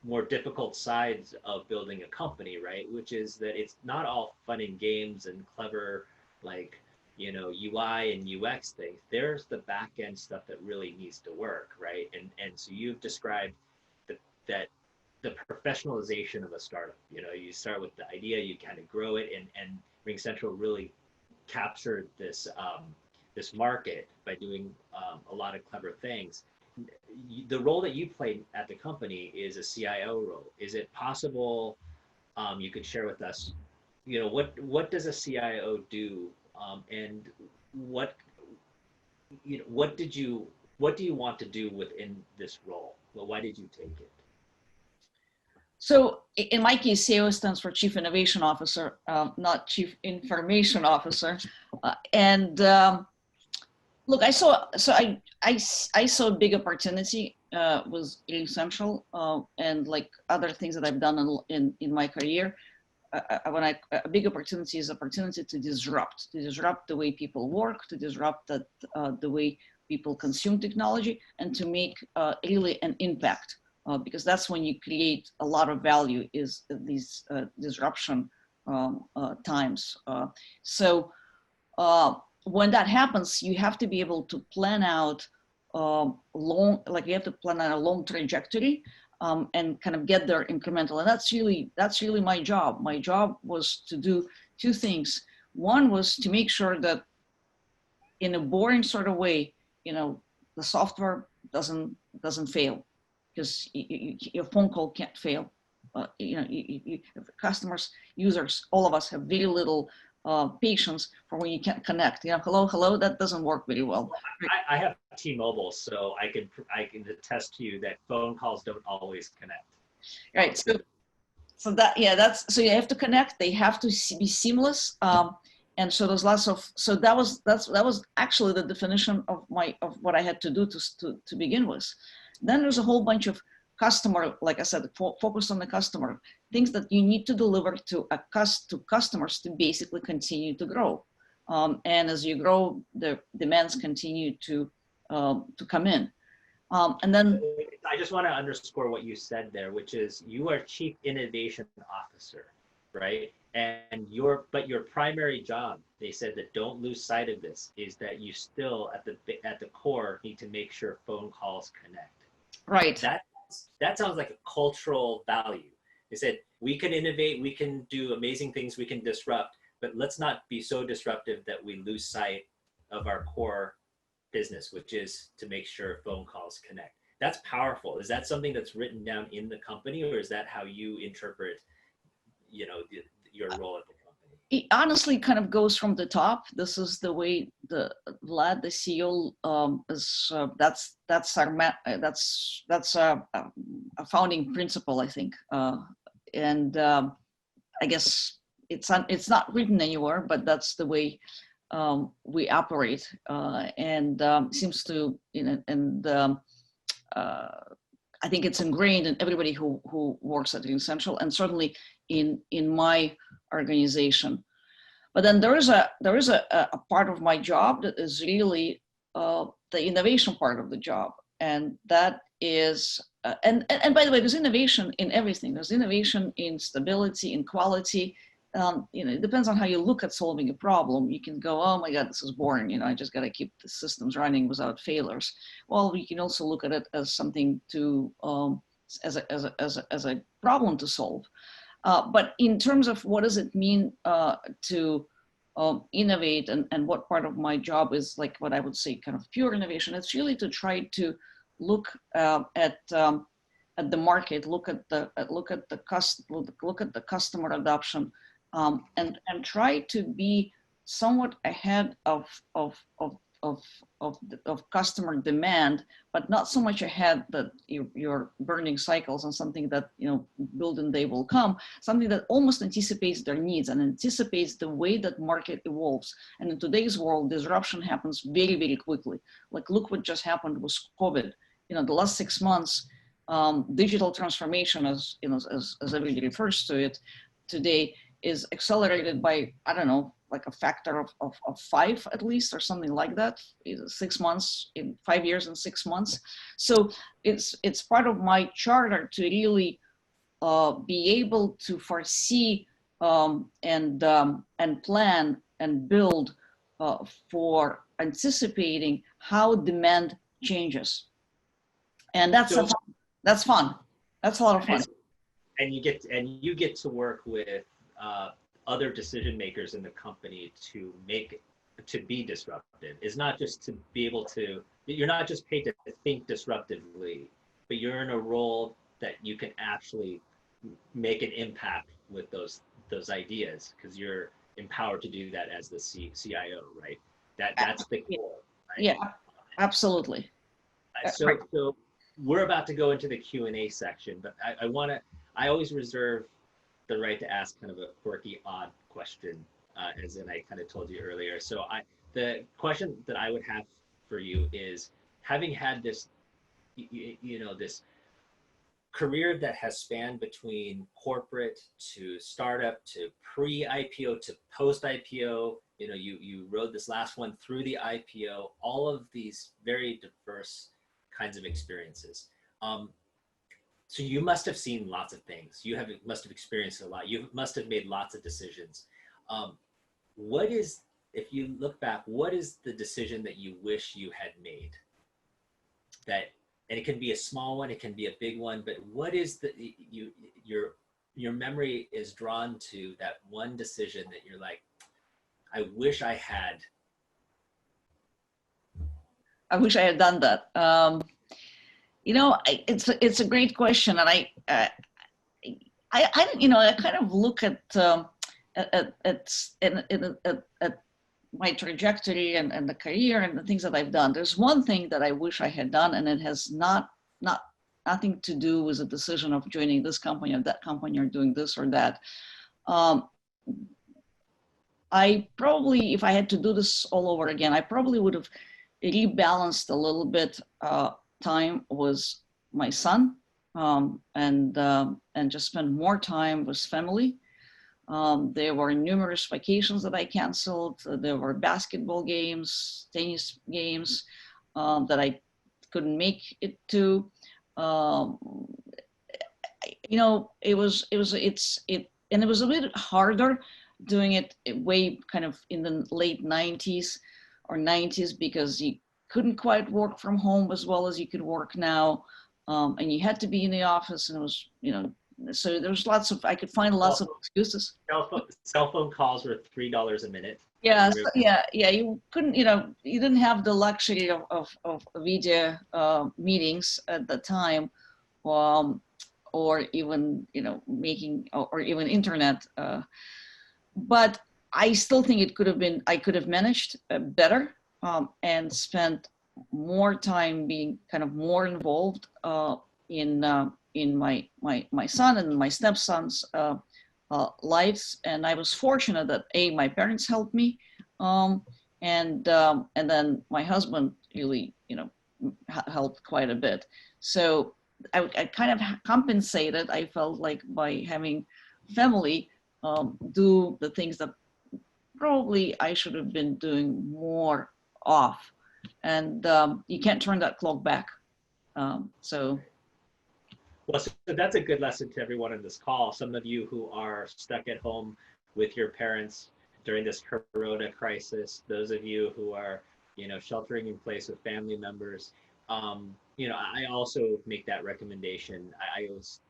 more difficult sides of building a company, right? Which is that it's not all fun and games and clever, like, UI and UX things. There's the back end stuff that really needs to work, right? And so you've described that the professionalization of a startup. You start with the idea, you kind of grow it, and RingCentral really captured this this market by doing a lot of clever things. The role that you played at the company is a CIO role. Is it possible you could share with us, what does a CIO do, and what do you want to do within this role? Well, why did you take it? So in my case, CIO stands for Chief Innovation Officer, not Chief Information Officer. Look, I saw a big opportunity with RingCentral, and like other things that I've done in my career. A big opportunity is opportunity to disrupt the way people work, to disrupt the way people consume technology, and to make really an impact. Because that's when you create a lot of value, is these disruption times. When that happens, you have to be able to plan out you have to plan out a long trajectory, and kind of get there incremental. And that's really my job. My job was to do two things. One was to make sure that in a boring sort of way, the software doesn't fail, because your phone call can't fail. Customers, users, all of us have very little patience for when you can't connect. Hello, that doesn't work very well. I have T-Mobile, so I can attest to you that phone calls don't always connect. Right. So you have to connect. They have to be seamless. And so there's lots of, so that was actually the definition of what I had to do to begin with. Then there's a whole bunch of customer, like I said, focus on the customer, things that you need to deliver to customers to basically continue to grow. And as you grow, the demands continue to come in. And then I just want to underscore what you said there, which is you are Chief Innovation Officer, right? And your primary job, they said that don't lose sight of this, is that you still at the core need to make sure phone calls connect. Right. That sounds like a cultural value. They said we can innovate, we can do amazing things, we can disrupt, but let's not be so disruptive that we lose sight of our core business, which is to make sure phone calls connect. That's powerful. Is that something that's written down in the company, or is that how you interpret, your role at the company? It honestly kind of goes from the top. This is the way Vlad, the CEO, is. That's a founding principle, I think. I guess it's not written anywhere, but that's the way we operate, seems to, I think it's ingrained in everybody who works at RingCentral, and certainly in my organization. But then there is a part of my job that is really the innovation part of the job, and that is and by the way, there's innovation in everything. There's innovation in stability, in quality. It depends on how you look at solving a problem. You can go, oh my God, this is boring. I just got to keep the systems running without failures. Well, you can also look at it as something to as a problem to solve. But in terms of what does it mean to innovate, and what part of my job is like what I would say kind of pure innovation, it's really to try to look at the market, look at the customer adoption, and try to be somewhat ahead of customer demand, but not so much ahead that you're burning cycles on something that, you know, build and they will come, something that almost anticipates their needs and anticipates the way that market evolves. And in today's world, disruption happens very, very quickly. Like, look what just happened with COVID. You know, the last 6 months, digital transformation, as you know, as everybody refers to it today, is accelerated by, I don't know, like a factor of 5 at least, or something like that. 6 months, in 5 years and 6 months. So it's part of my charter to really be able to foresee and plan and build for anticipating how demand changes. And that's fun. That's a lot of fun. And you get to work with other decision makers in the company to be disruptive. It's not just to be able to, you're not just paid to think disruptively, but you're in a role that you can actually make an impact with those ideas, because you're empowered to do that as the CIO, right? That's the goal, right? Yeah, absolutely. So we're about to go into the Q&A section, but I always reserve the right to ask kind of a quirky, odd question, as in I kind of told you earlier. So the question that I would have for you is, having had this, you know, this career that has spanned between corporate to startup to pre-IPO to post-IPO, you know, you rode this last one through the IPO, all of these very diverse kinds of experiences. So you must have seen lots of things. Must have experienced a lot. You must have made lots of decisions. What is, if you look back, what is the decision that you wish you had made? And it can be a small one, it can be a big one, but what is your memory is drawn to that one decision that you're like, I wish I had. I wish I had done that. You know, it's a great question, and I you know, I kind of look at my trajectory and the career and the things that I've done. There's one thing that I wish I had done, and it has nothing to do with the decision of joining this company or that company or doing this or that. I probably, if I had to do this all over again, I probably would have rebalanced a little bit time with my son, and just spend more time with family. There were numerous vacations that I canceled. There were basketball games, tennis games that I couldn't make it to. You know, it was a bit harder doing it way kind of in the late 90s or 90s, because you couldn't quite work from home as well as you could work now. And you had to be in the office, and it was, you know, so there's I could find lots of excuses. Cell phone calls were $3 a minute. Yeah, yeah. You couldn't, you know, you didn't have the luxury of video meetings at the time, or even, you know, or even internet. But I still think I could have managed better, and spent more time being kind of more involved in my son and my stepson's lives. And I was fortunate that my parents helped me, and then my husband really, you know, helped quite a bit. So I kind of compensated, I felt like, by having family do the things that probably I should have been doing more of. And you can't turn that clock back. Well, so that's a good lesson to everyone on this call. Some of you who are stuck at home with your parents during this Corona crisis, those of you who are, you know, sheltering in place with family members, You know, I also make that recommendation. I always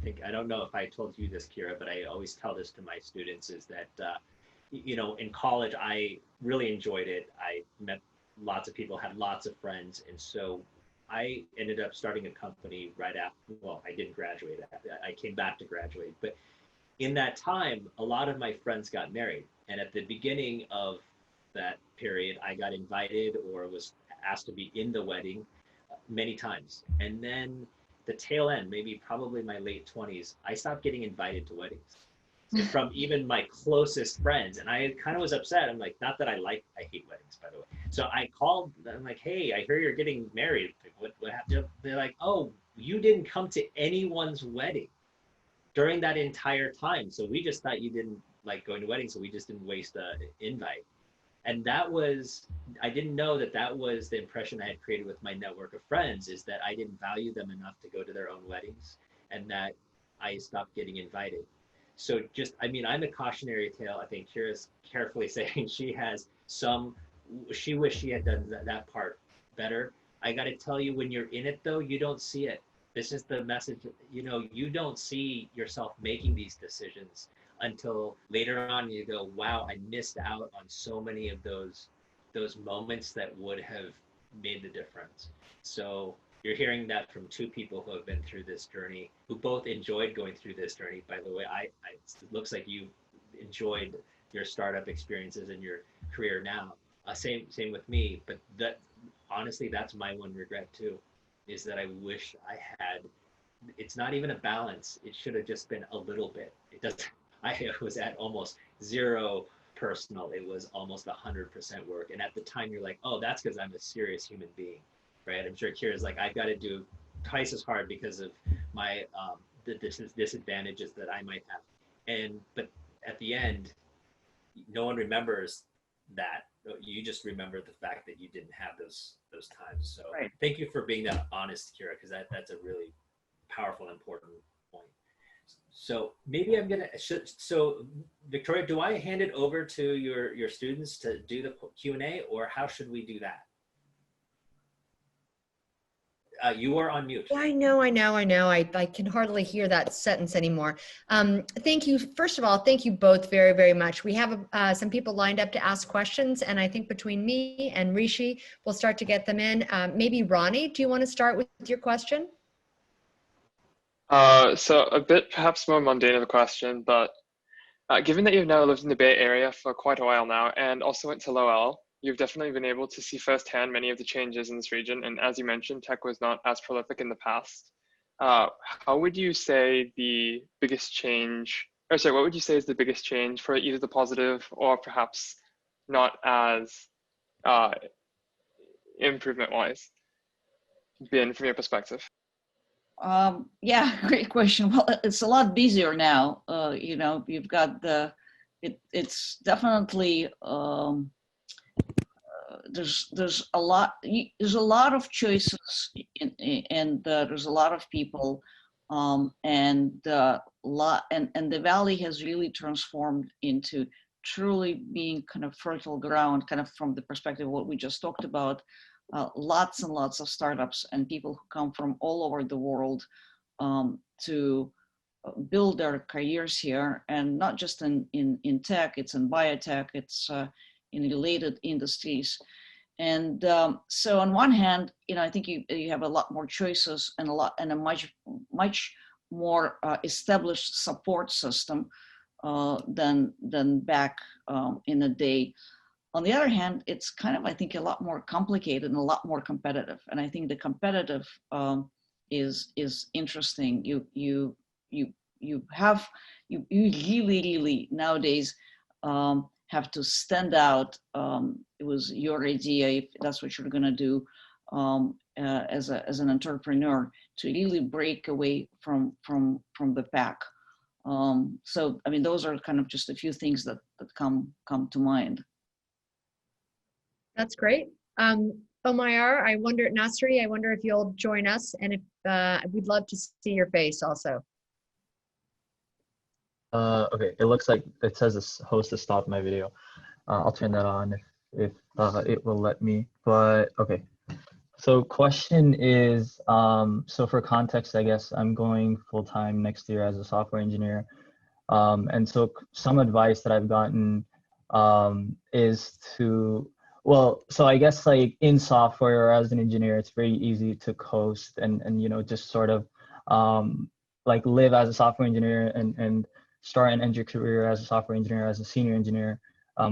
think, I don't know if I told you this, Kira, but I always tell this to my students is that, you know, in college, I really enjoyed it. I met lots of people, had lots of friends. And so I ended up starting a company right after, well, I didn't graduate. I came back to graduate. But in that time, a lot of my friends got married. And at the beginning of that period, I got invited or was asked to be in the wedding many times. And then the tail end, maybe probably my late 20s, I stopped getting invited to weddings from even my closest friends. And I kind of was upset. I'm like, not that I hate weddings, by the way. So I called, I'm like, hey, I hear you're getting married. What happened? They're like, oh, you didn't come to anyone's wedding during that entire time. So we just thought you didn't like going to weddings. So we just didn't waste an invite. And that was, I didn't know that that was the impression I had created with my network of friends, is that I didn't value them enough to go to their own weddings, and that I stopped getting invited. So just, I mean, I'm a cautionary tale. I think Kira's carefully saying she has some, she wished she had done that part better. I got to tell you, when you're in it though, you don't see it. This is the message, you know, you don't see yourself making these decisions until later on. You go, wow, I missed out on so many of those moments that would have made the difference. So you're hearing that from two people who have been through this journey, who both enjoyed going through this journey. By the way, it looks like you enjoyed your startup experiences and your career now. Same with me. But that, honestly, that's my one regret too, is that I wish I had. It's not even a balance. It should have just been a little bit. It doesn't. I was at almost zero personal. It was almost 100% work. And at the time, you're like, oh, that's because I'm a serious human being, right? I'm sure Kira's like, I've got to do twice as hard because of my the disadvantages that I might have. But at the end, no one remembers that. You just remember the fact that you didn't have those times. So Right. Thank you for being that honest, Kira, because that's a really powerful and important point. So maybe I'm gonna. So Victoria, do I hand it over to your students to do the Q&A, or how should we do that? You are on mute. Yeah, I know. I can hardly hear that sentence anymore. Thank you. First of all, thank you both very, very much. We have some people lined up to ask questions, and I think between me and Rishi, we'll start to get them in. Maybe Ronnie, do you want to start with your question? So a bit perhaps more mundane of a question, but given that you've now lived in the Bay Area for quite a while now and also went to Lowell, you've definitely been able to see firsthand many of the changes in this region. And as you mentioned, tech was not as prolific in the past. How would you say the biggest change, or sorry, what would you say is the biggest change for either the positive or perhaps not as improvement-wise been from your perspective? Yeah, great question. Well, it's a lot busier now. You know, you've got it's definitely, there's a lot of choices and there's a lot of people, and the valley has really transformed into truly being kind of fertile ground, kind of from the perspective of what we just talked about. Lots and lots of startups and people who come from all over the world to build their careers here, and not just in tech, it's in biotech, it's in related industries. And so on one hand, you know, I think you have a lot more choices and a much more established support system than back in the day. On the other hand, it's kind of, I think, a lot more complicated and a lot more competitive. And I think the competitive is interesting. You really nowadays have to stand out. It was your idea, if that's what you're going to do as an entrepreneur, to really break away from the pack. So I mean, those are kind of just a few things that come to mind. That's great. Omayar, Nasri, I wonder if you'll join us, and if we'd love to see your face also. Okay, it looks like it says this host has stopped my video. I'll turn that on if it will let me, but okay. So question is, so for context, I guess I'm going full-time next year as a software engineer. And so some advice that I've gotten is to, well, so I guess like in software or as an engineer, it's very easy to coast and you know, just sort of like live as a software engineer and start and end your career as a software engineer, as a senior engineer,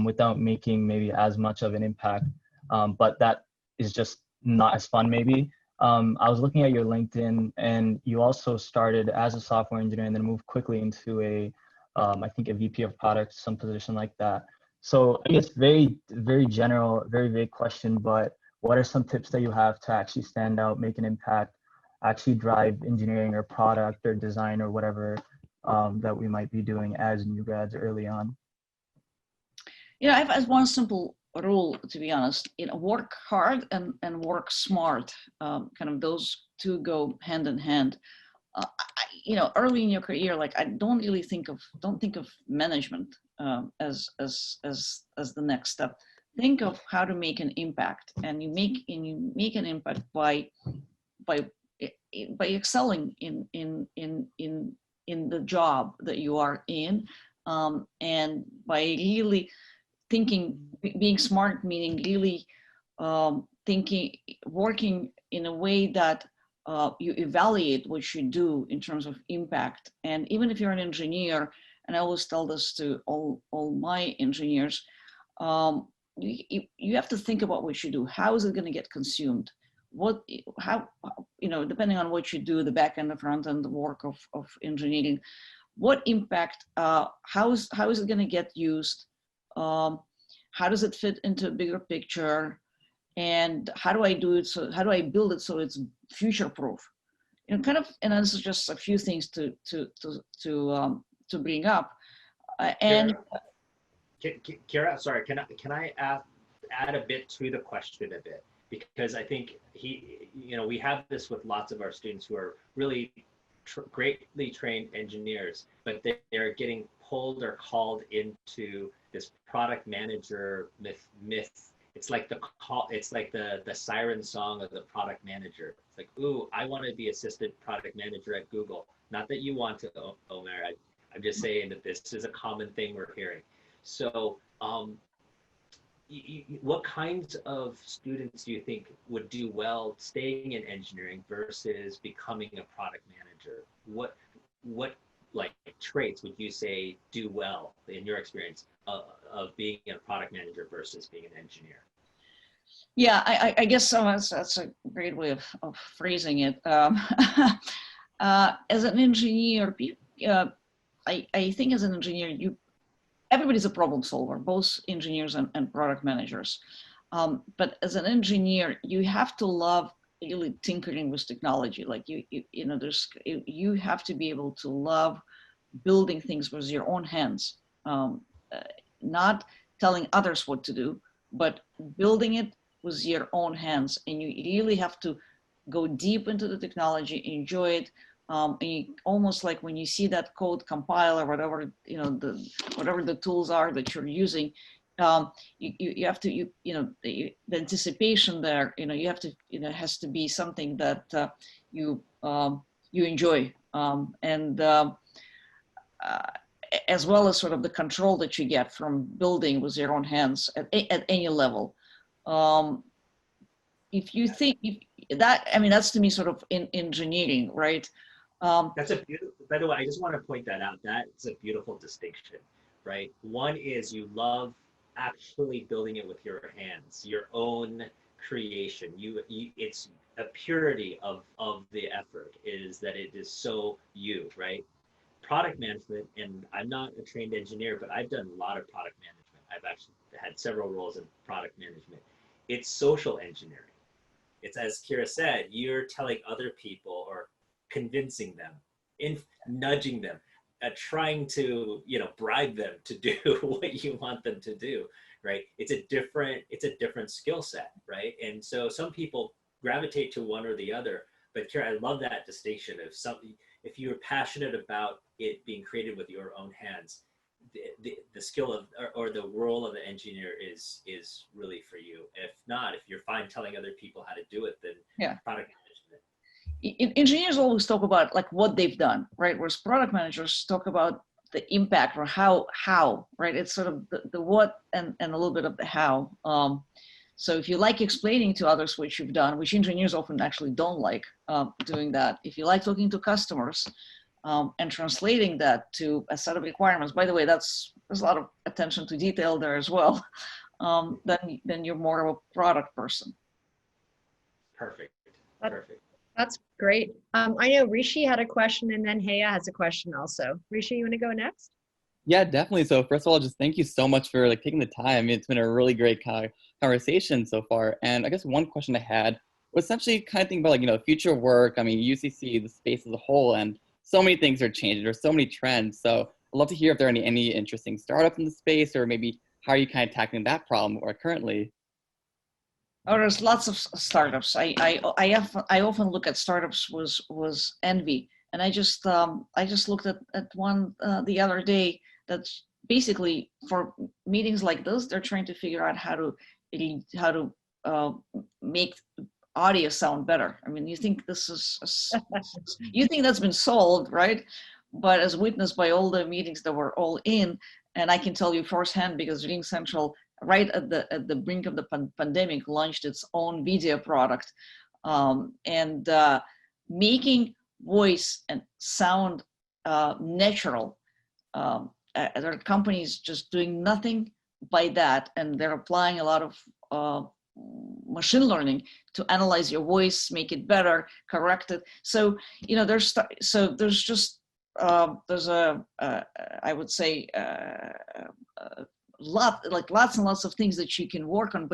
without making maybe as much of an impact. But that is just not as fun maybe. I was looking at your LinkedIn, and you also started as a software engineer and then moved quickly into a, I think a VP of product, some position like that. So I guess very general, very vague question, but what are some tips that you have to actually stand out, make an impact, actually drive engineering or product or design or whatever that we might be doing as new grads early on? You know, I have one simple rule, to be honest. You know, work hard and work smart. Kind of those two go hand in hand. You know, early in your career, like I don't think of management as the next step. Think of how to make an impact, and you make an impact by excelling in the job that you are in, and by really thinking, being smart, meaning really working in a way that you evaluate what you do in terms of impact. And even if you're an engineer, and I always tell this to all my engineers, you have to think about what you do. How is it going to get consumed? How, you know, depending on what you do, the back end, the front end, the work of engineering, what impact, how is it going to get used? How does it fit into a bigger picture? And how do I do it? So how do I build it so it's future proof? You know, kind of, and this is just a few things to bring up. And Kira, sorry, can I add a bit to the question a bit? Because I think we have this with lots of our students who are really greatly trained engineers, but they're getting pulled or called into this product manager myth. It's like the siren song of the product manager. It's like, ooh, I want to be assistant product manager at Google. Not that you want to, Omer. I'm just saying that this is a common thing we're hearing. So what kinds of students do you think would do well staying in engineering versus becoming a product manager? What like traits would you say do well in your experience of being a product manager versus being an engineer? Yeah, I guess so. That's a great way of phrasing it. As an engineer, I think as an engineer, everybody's a problem solver, both engineers and product managers. But as an engineer, you have to love really tinkering with technology. Like you have to be able to love building things with your own hands, not telling others what to do, but building it with your own hands. And you really have to go deep into the technology, enjoy it. And you, almost like when you see that code compile or whatever, whatever the tools are that you're using, you have to, the anticipation there, you have to, it has to be something that you enjoy, as well as sort of the control that you get from building with your own hands at any level. If you think that's to me sort of in engineering, right? That's a beautiful, by the way, I just want to point that out. That's a beautiful distinction, right? One is you love actually building it with your hands, your own creation. It's a purity of the effort is that it is so you, right? Product management, and I'm not a trained engineer, but I've done a lot of product management. I've actually had several roles in product management. It's social engineering. It's, as Kira said, you're telling other people or convincing them, nudging them, trying to bribe them to do what you want them to do, right? It's a different skill set, right? And so some people gravitate to one or the other. But Kira, I love that distinction of something. If you're passionate about it being created with your own hands, the skill of or the role of the engineer is really for you. If not, if you're fine telling other people how to do it, then Yeah. product management. Engineers always talk about like what they've done, right? Whereas product managers talk about the impact or how, right? It's sort of the what and a little bit of the how. So if you like explaining to others what you've done, which engineers often actually don't like doing that. If you like talking to customers and translating that to a set of requirements, by the way, there's a lot of attention to detail there as well, then you're more of a product person. Perfect. That's great. I know Rishi had a question, and then Heya has a question also. Rishi, you want to go next? Yeah, definitely. So first of all, just thank you so much for like taking the time. I mean, it's been a really great conversation so far. And I guess one question I had was essentially kind of thinking about like, you know, future work. I mean, UCC, the space as a whole, and so many things are changing. There's so many trends. So I'd love to hear if there are any interesting startups in the space, or maybe how are you kind of tackling that problem or currently? Oh, there's lots of startups. I often look at startups was envy, and I just looked at one the other day that's basically for meetings like this. They're trying to figure out how to make audio sound better. I mean, you think you think that's been solved, right? But as witnessed by all the meetings that were all in, and I can tell you firsthand because RingCentral, right at the brink of the pandemic, launched its own video product, and making voice and sound natural. There are companies just doing nothing by that, and they're applying a lot of machine learning to analyze your voice, make it better, correct it. So you know, there's I would say lots and lots of things that you can work on,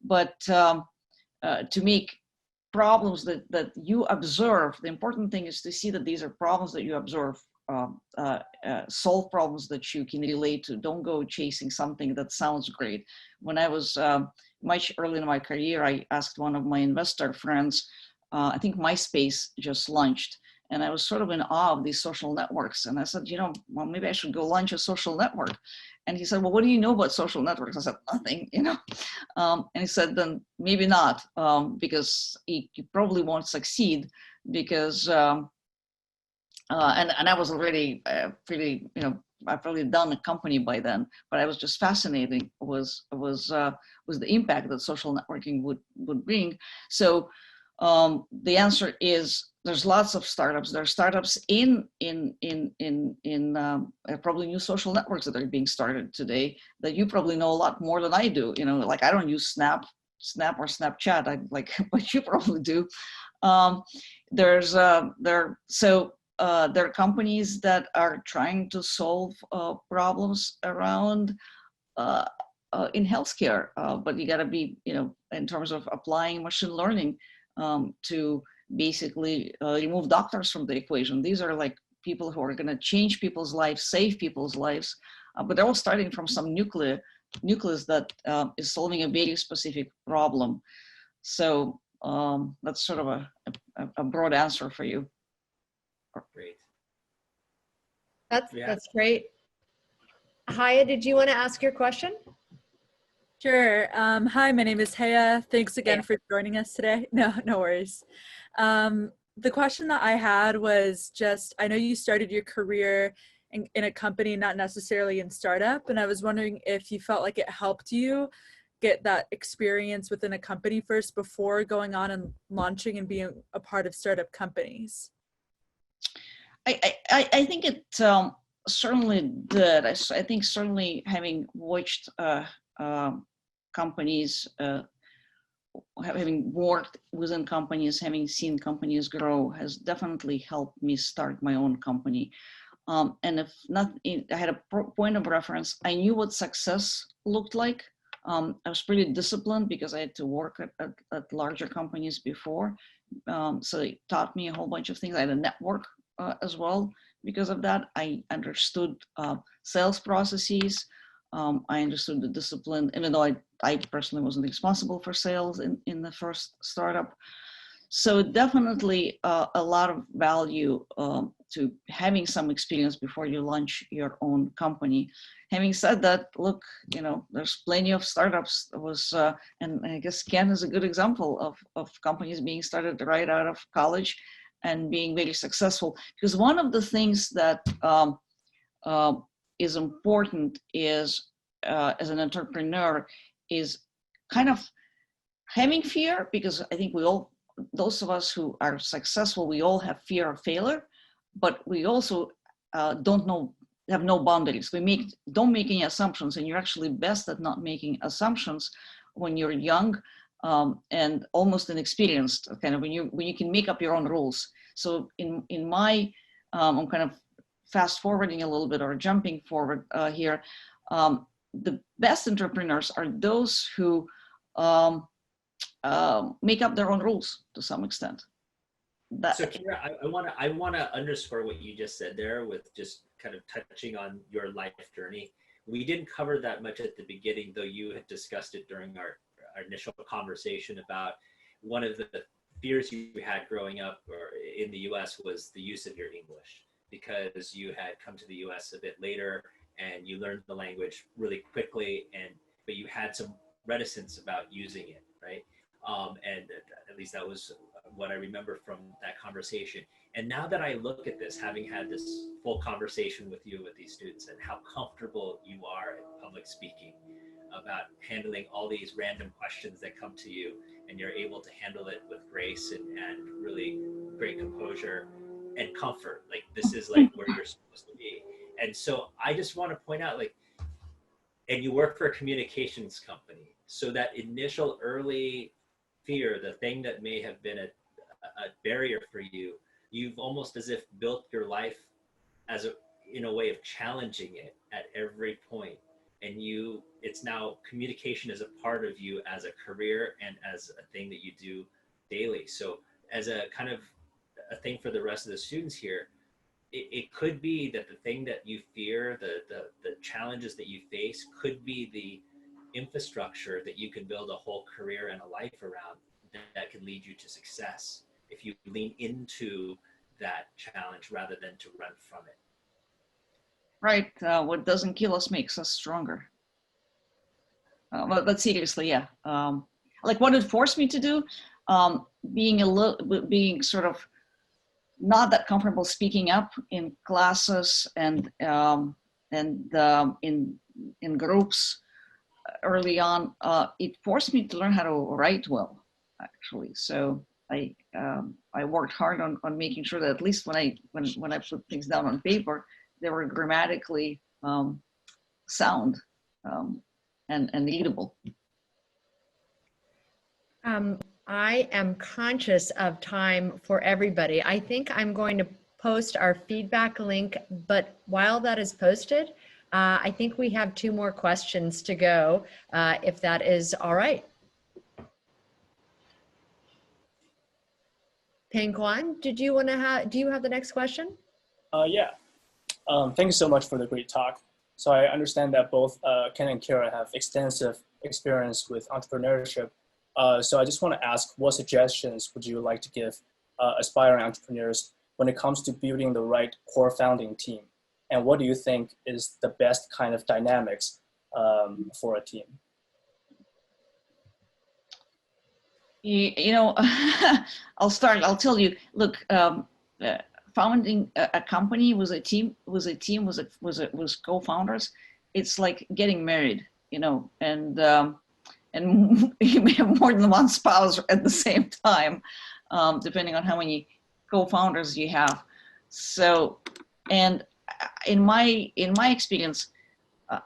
but to make problems that you observe, the important thing is to see that these are problems that you observe, solve problems that you can relate to. Don't go chasing something that sounds great. When I was much early in my career, I asked one of my investor friends, I think MySpace just launched, and I was sort of in awe of these social networks. And I said, you know, well, maybe I should go launch a social network. And he said, well, what do you know about social networks? I said, nothing, you know. And he said, then maybe not, because you probably won't succeed because, and I was already pretty, you know, I've probably done a company by then, but I was just fascinated was the impact that social networking would bring. So the answer is there's lots of startups. There are startups in probably new social networks that are being started today that you probably know a lot more than I do. You know, like I don't use Snap or Snapchat, but you probably do. There are companies that are trying to solve problems around in healthcare, but you got to be, you know, in terms of applying machine learning to basically remove doctors from the equation. These are like people who are going to change people's lives, save people's lives, but they're all starting from some nucleus that is solving a very specific problem. So that's sort of a broad answer for you. Great. That's great. Heya, did you want to ask your question? Sure. Hi, my name is Heya. Thanks again for joining us today. No worries. The question that I had was just, I know you started your career in a company, not necessarily in startup, and I was wondering if you felt like it helped you get that experience within a company first before going on and launching and being a part of startup companies. I think it certainly did. I think certainly having watched companies, having worked within companies, having seen companies grow has definitely helped me start my own company. And if not, I had a point of reference. I knew what success looked like. I was pretty disciplined because I had to work at larger companies before. So it taught me a whole bunch of things. I had a network as well. Because of that, I understood sales processes. I understood the discipline, even though I personally wasn't responsible for sales in the first startup. So definitely a lot of value to having some experience before you launch your own company. Having said that, look, you know, there's plenty of startups. There was, and I guess Ken is a good example of companies being started right out of college and being very successful. Because one of the things that is important is, as an entrepreneur, is kind of having fear, because I think we all, those of us who are successful, we all have fear of failure, but we also don't know, have no boundaries. Don't make any assumptions, and you're actually best at not making assumptions when you're young and almost inexperienced, kind of when you can make up your own rules. So in my, I'm kind of fast forwarding a little bit or jumping forward here. The best entrepreneurs are those who make up their own rules to some extent. So Kira, I wanna underscore what you just said there with just kind of touching on your life journey. We didn't cover that much at the beginning, though you had discussed it during our initial conversation about one of the fears you had growing up or in the US was the use of your English, because you had come to the US a bit later and you learned the language really quickly, but you had some reticence about using it, right? And at least that was what I remember from that conversation. And now that I look at this, having had this full conversation with you, with these students, and how comfortable you are in public speaking, about handling all these random questions that come to you, and you're able to handle it with grace and really great composure and comfort. Like, this is like where you're supposed to be. And so I just want to point out, like, and you work for a communications company, so that initial early fear, the thing that may have been a barrier for you, you've almost as if built your life as in a way of challenging it at every point. And it's now, communication is a part of you as a career and as a thing that you do daily. So as a kind of a thing for the rest of the students here, it could be that the thing that you fear, the challenges that you face, could be the infrastructure that you can build a whole career and a life around that can lead you to success if you lean into that challenge rather than to run from it. Right. What doesn't kill us makes us stronger. But seriously, yeah. Like what it forced me to do, being sort of not that comfortable speaking up in classes and in groups early on, it forced me to learn how to write well, actually. So I worked hard on making sure that at least when I put things down on paper, they were grammatically sound and readable. I am conscious of time for everybody. I think I'm going to post our feedback link, but while that is posted, I think we have 2 more questions to go, if that is all right. Peng Guan, do you have the next question? Yeah. Thank you so much for the great talk. So I understand that both Ken and Kira have extensive experience with entrepreneurship. So I just want to ask, what suggestions would you like to give aspiring entrepreneurs when it comes to building the right core founding team? And what do you think is the best kind of dynamics for a team? You know, I'll tell you, look, founding a company was co-founders. It's like getting married, you know, and you may have more than one spouse at the same time, depending on how many co-founders you have. So, and in my experience,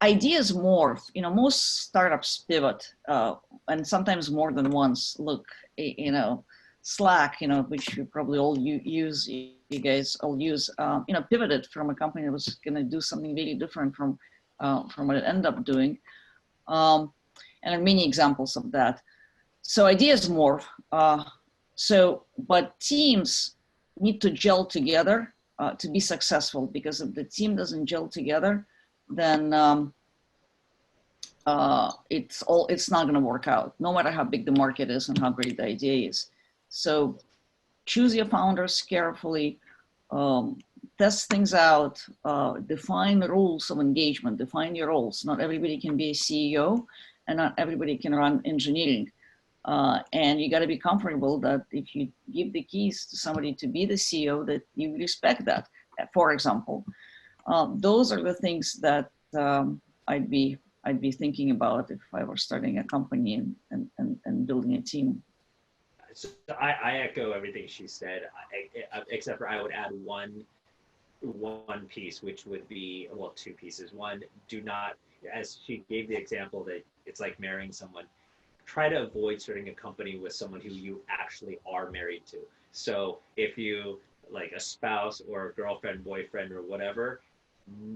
ideas morph. You know, most startups pivot, and sometimes more than once. Look, you know, Slack, you know, which you probably all use, you guys all use, you know, pivoted from a company that was going to do something very different from what it ended up doing. And there are many examples of that. So ideas morph. But teams need to gel together to be successful, because if the team doesn't gel together, then it's not going to work out, no matter how big the market is and how great the idea is. So choose your founders carefully, test things out, define the rules of engagement, define your roles. Not everybody can be a CEO and not everybody can run engineering. And you got to be comfortable that if you give the keys to somebody to be the CEO, that you respect that, for example. Those are the things that I'd be thinking about if I were starting a company and building a team. So I echo everything she said, except for I would add one piece, which would be, well, two pieces. One, do not, as she gave the example that it's like marrying someone, try to avoid starting a company with someone who you actually are married to. So if you like a spouse or a girlfriend, boyfriend, or whatever,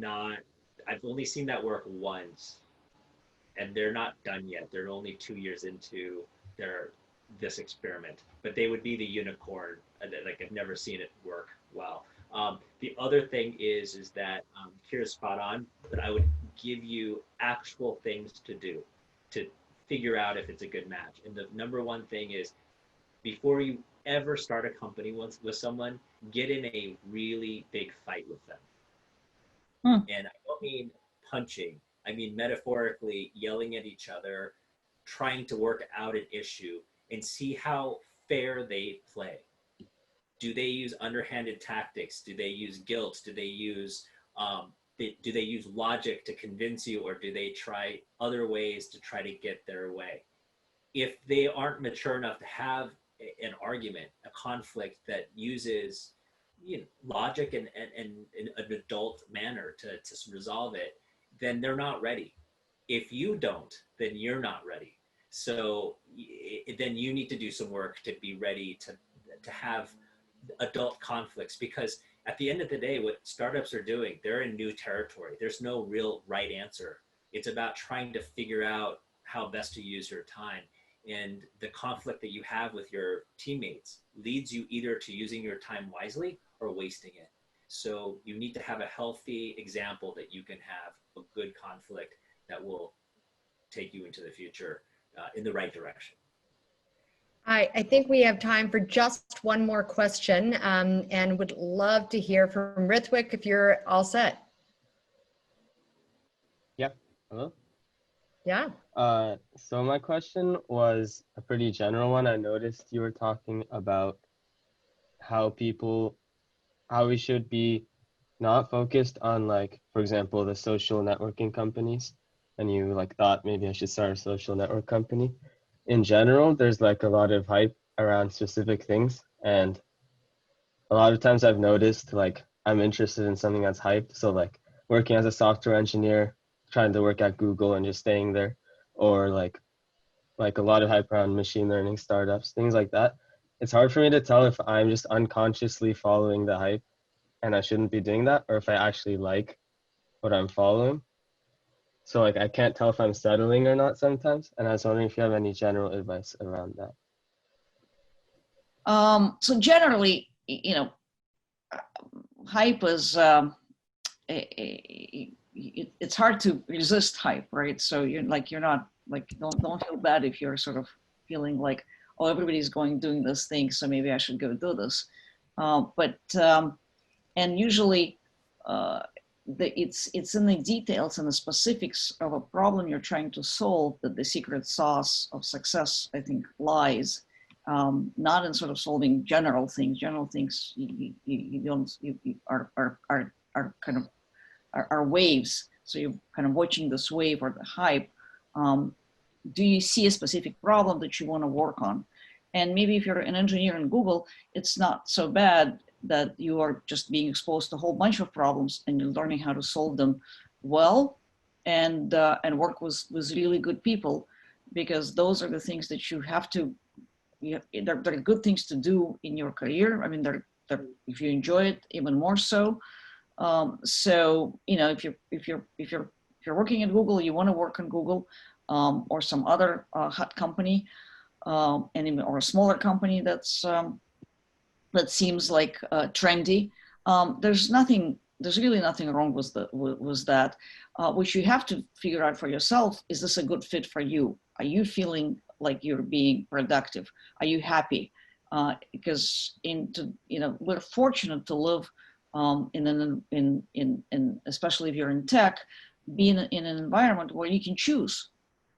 I've only seen that work once, and they're not done yet. They're only 2 years into this experiment, but they would be the unicorn. Like, I've never seen it work well. The other thing is that Kira's spot on, but I would give you actual things to do to figure out if it's a good match. And the number one thing is, before you ever start a company with someone, get in a really big fight with them. And I don't mean punching. I mean metaphorically yelling at each other, trying to work out an issue and see how fair they play. Do they use underhanded tactics? Do they use guilt? Do they use logic to convince you, or do they try other ways to try to get their way? If they aren't mature enough to have an argument, a conflict that uses logic and an adult manner to resolve it, then they're not ready. If you don't, then you're not ready. So then you need to do some work to be ready to have adult conflicts, because at the end of the day, what startups are doing, they're in new territory. There's no real right answer. It's about trying to figure out how best to use your time. And the conflict that you have with your teammates leads you either to using your time wisely or wasting it. So you need to have a healthy example that you can have a good conflict that will take you into the future in the right direction. I think we have time for just one more question, and would love to hear from Rithwik if you're all set. Yeah, hello? Yeah. So my question was a pretty general one. I noticed you were talking about how we should be not focused on, like, for example, the social networking companies, and you like thought maybe I should start a social network company. In general, there's like a lot of hype around specific things, and a lot of times I've noticed, like, I'm interested in something that's hyped. So like working as a software engineer, trying to work at Google and just staying there, or like a lot of hype around machine learning startups, things like that. It's hard for me to tell if I'm just unconsciously following the hype and I shouldn't be doing that, or if I actually like what I'm following. So like I can't tell if I'm settling or not sometimes. And I was wondering if you have any general advice around that. So generally, hype is, it's hard to resist hype, right? So you're not like, don't feel bad if you're sort of feeling like, oh, everybody's doing this thing, so maybe I should go do this. And usually it's in the details and the specifics of a problem you're trying to solve that the secret sauce of success, I think, lies. Not in sort of solving general things. General things are waves. So you're kind of watching this wave or the hype. Do you see a specific problem that you want to work on? And maybe if you're an engineer in Google, it's not so bad that you are just being exposed to a whole bunch of problems and you're learning how to solve them well and work with really good people, because those are the things that you have to, they're good things to do in your career. I mean, they're if you enjoy it, even more so. So, if you're working at Google, you want to work in Google or some other hot company, or a smaller company that seems like trendy. There's really nothing wrong with that. What you have to figure out for yourself, is this a good fit for you? Are you feeling like you're being productive? Are you happy? Because we're fortunate to live especially if you're in tech, be in an environment where you can choose.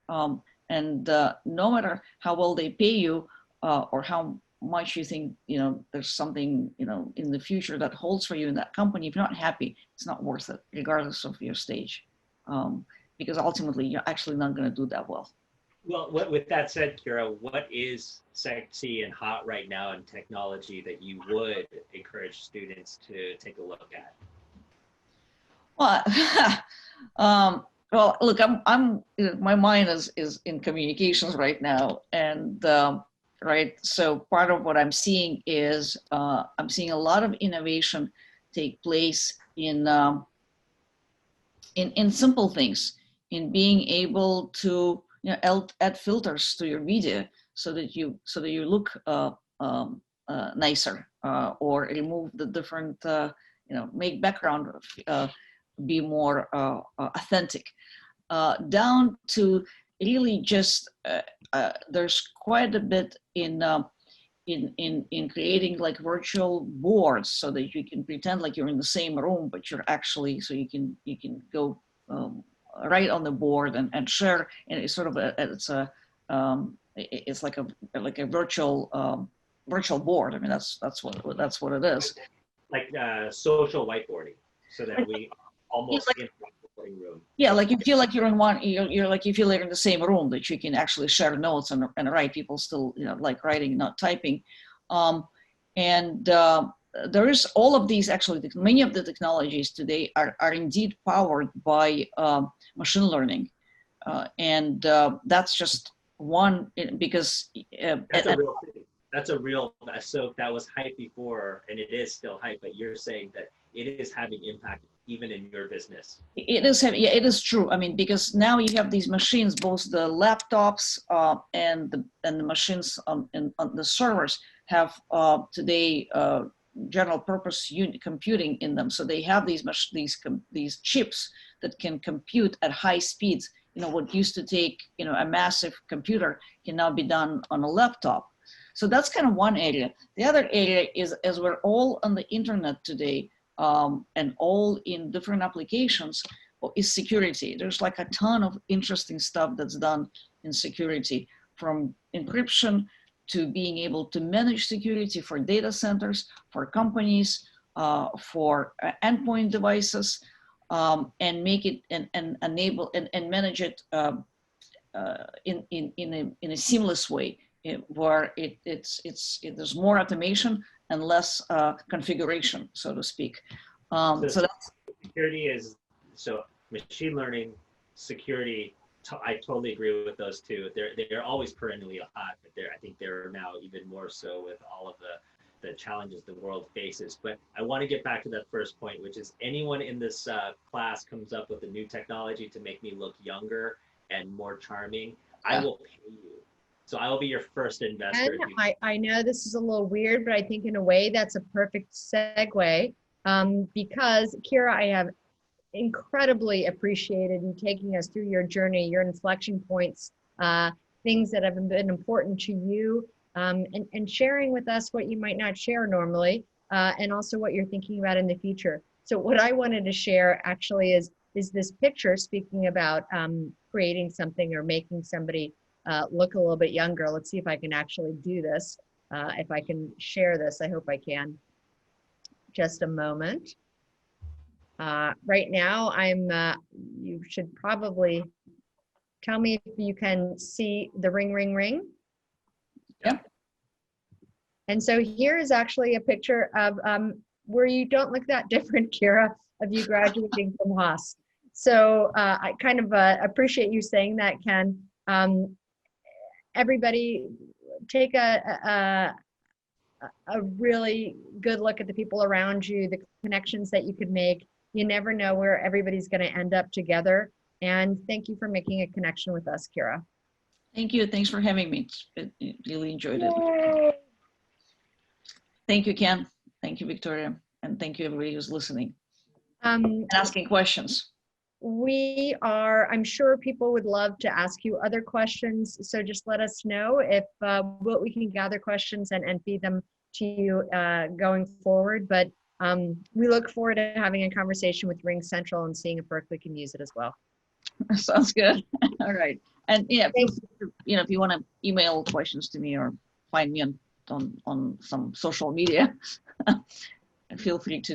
And no matter how well they pay you or how much you think, there's something, in the future that holds for you in that company, if you're not happy, it's not worth it, regardless of your stage. Because ultimately you're actually not going to do that well. Well, with that said, Kira, what is sexy and hot right now in technology that you would encourage students to take a look at? Well, well, look, I'm my mind is in communications right now, and right. So part of what I'm seeing is I'm seeing a lot of innovation take place in simple things, in being able to add filters to your video so that you look nicer, or remove the different make background be more authentic, down to really just there's quite a bit in creating like virtual boards so that you can pretend like you're in the same room, but you're actually, so you can go right on the board and share, and it's sort of it's like a virtual board. I mean, that's what it is. Like social whiteboarding, so that we almost in the recording room. Yeah, like you feel like you're in one. You're like you feel like you're in the same room, that you can actually share notes and write. People still like writing, not typing, there is all of these. Actually, many of the technologies today are indeed powered by machine learning, and that's just one, because that's a real thing. That's a real, so that was hype before, and it is still hype, but you're saying that it is having impact even in your business. It is, yeah, it is true. I mean, because now you have these machines, both the laptops and the machines on the servers have today general purpose computing in them. So they have these chips that can compute at high speeds. What used to take a massive computer can now be done on a laptop. So that's kind of one area. The other area is, as we're all on the internet today, and all in different applications, is security. There's like a ton of interesting stuff that's done in security, from encryption to being able to manage security for data centers, for companies, for endpoint devices, and make it and enable and manage it in a seamless way, where there's more automation and less configuration, so to speak. So that's security is, so machine learning, security. I totally agree with those two. They're always perennially hot, but I think they're now even more so with all of the challenges the world faces. But I want to get back to that first point, which is anyone in this class comes up with a new technology to make me look younger and more charming, I will pay you. So I will be your first investor. And I know this is a little weird, but I think in a way that's a perfect segue, because Kira, I have incredibly appreciated you taking us through your journey, your inflection points, things that have been important to you, and sharing with us what you might not share normally, and also what you're thinking about in the future. So what I wanted to share actually is this picture, speaking about creating something or making somebody look a little bit younger. Let's see if I can actually do this. If I can share this, I hope I can. Just a moment. Right now, you should probably tell me if you can see the ring, ring, ring. Yep. And so here is actually a picture of where you don't look that different, Kira, of you graduating from Haas. So I kind of appreciate you saying that, Ken. Everybody take a really good look at the people around you, the connections that you could make. You never know where everybody's going to end up together. And thank you for making a connection with us, Kira. Thank you. Thanks for having me. Really enjoyed it. Thank you, Ken. Thank you, Victoria. And thank you, everybody who's listening and asking questions. I'm sure people would love to ask you other questions. So just let us know if we can gather questions and feed them to you going forward. But We look forward to having a conversation with Ring Central and seeing if Berkeley can use it as well. Sounds good. All right. And yeah, Thanks. if you want to email questions to me or find me on some social media, feel free to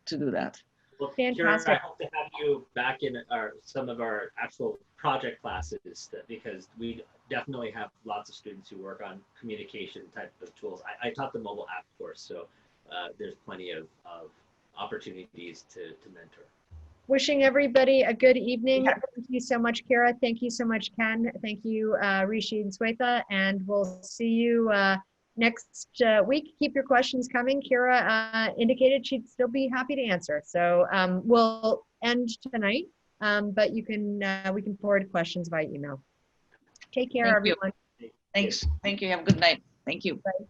do that. Well, Fantastic. Kira, I hope to have you back in some of our actual project classes because we definitely have lots of students who work on communication type of tools. I taught the mobile app course, so there's plenty of opportunities to mentor. Wishing everybody a good evening. Thank you so much, Kira. Thank you so much, Ken. Thank you, Rishi and Swetha. And we'll see you next week. Keep your questions coming. Kira indicated she'd still be happy to answer. So we'll end tonight, but we can forward questions by email. Take care, Thank you. everyone. Thanks. Thank you. Have a good night. Thank you. Bye.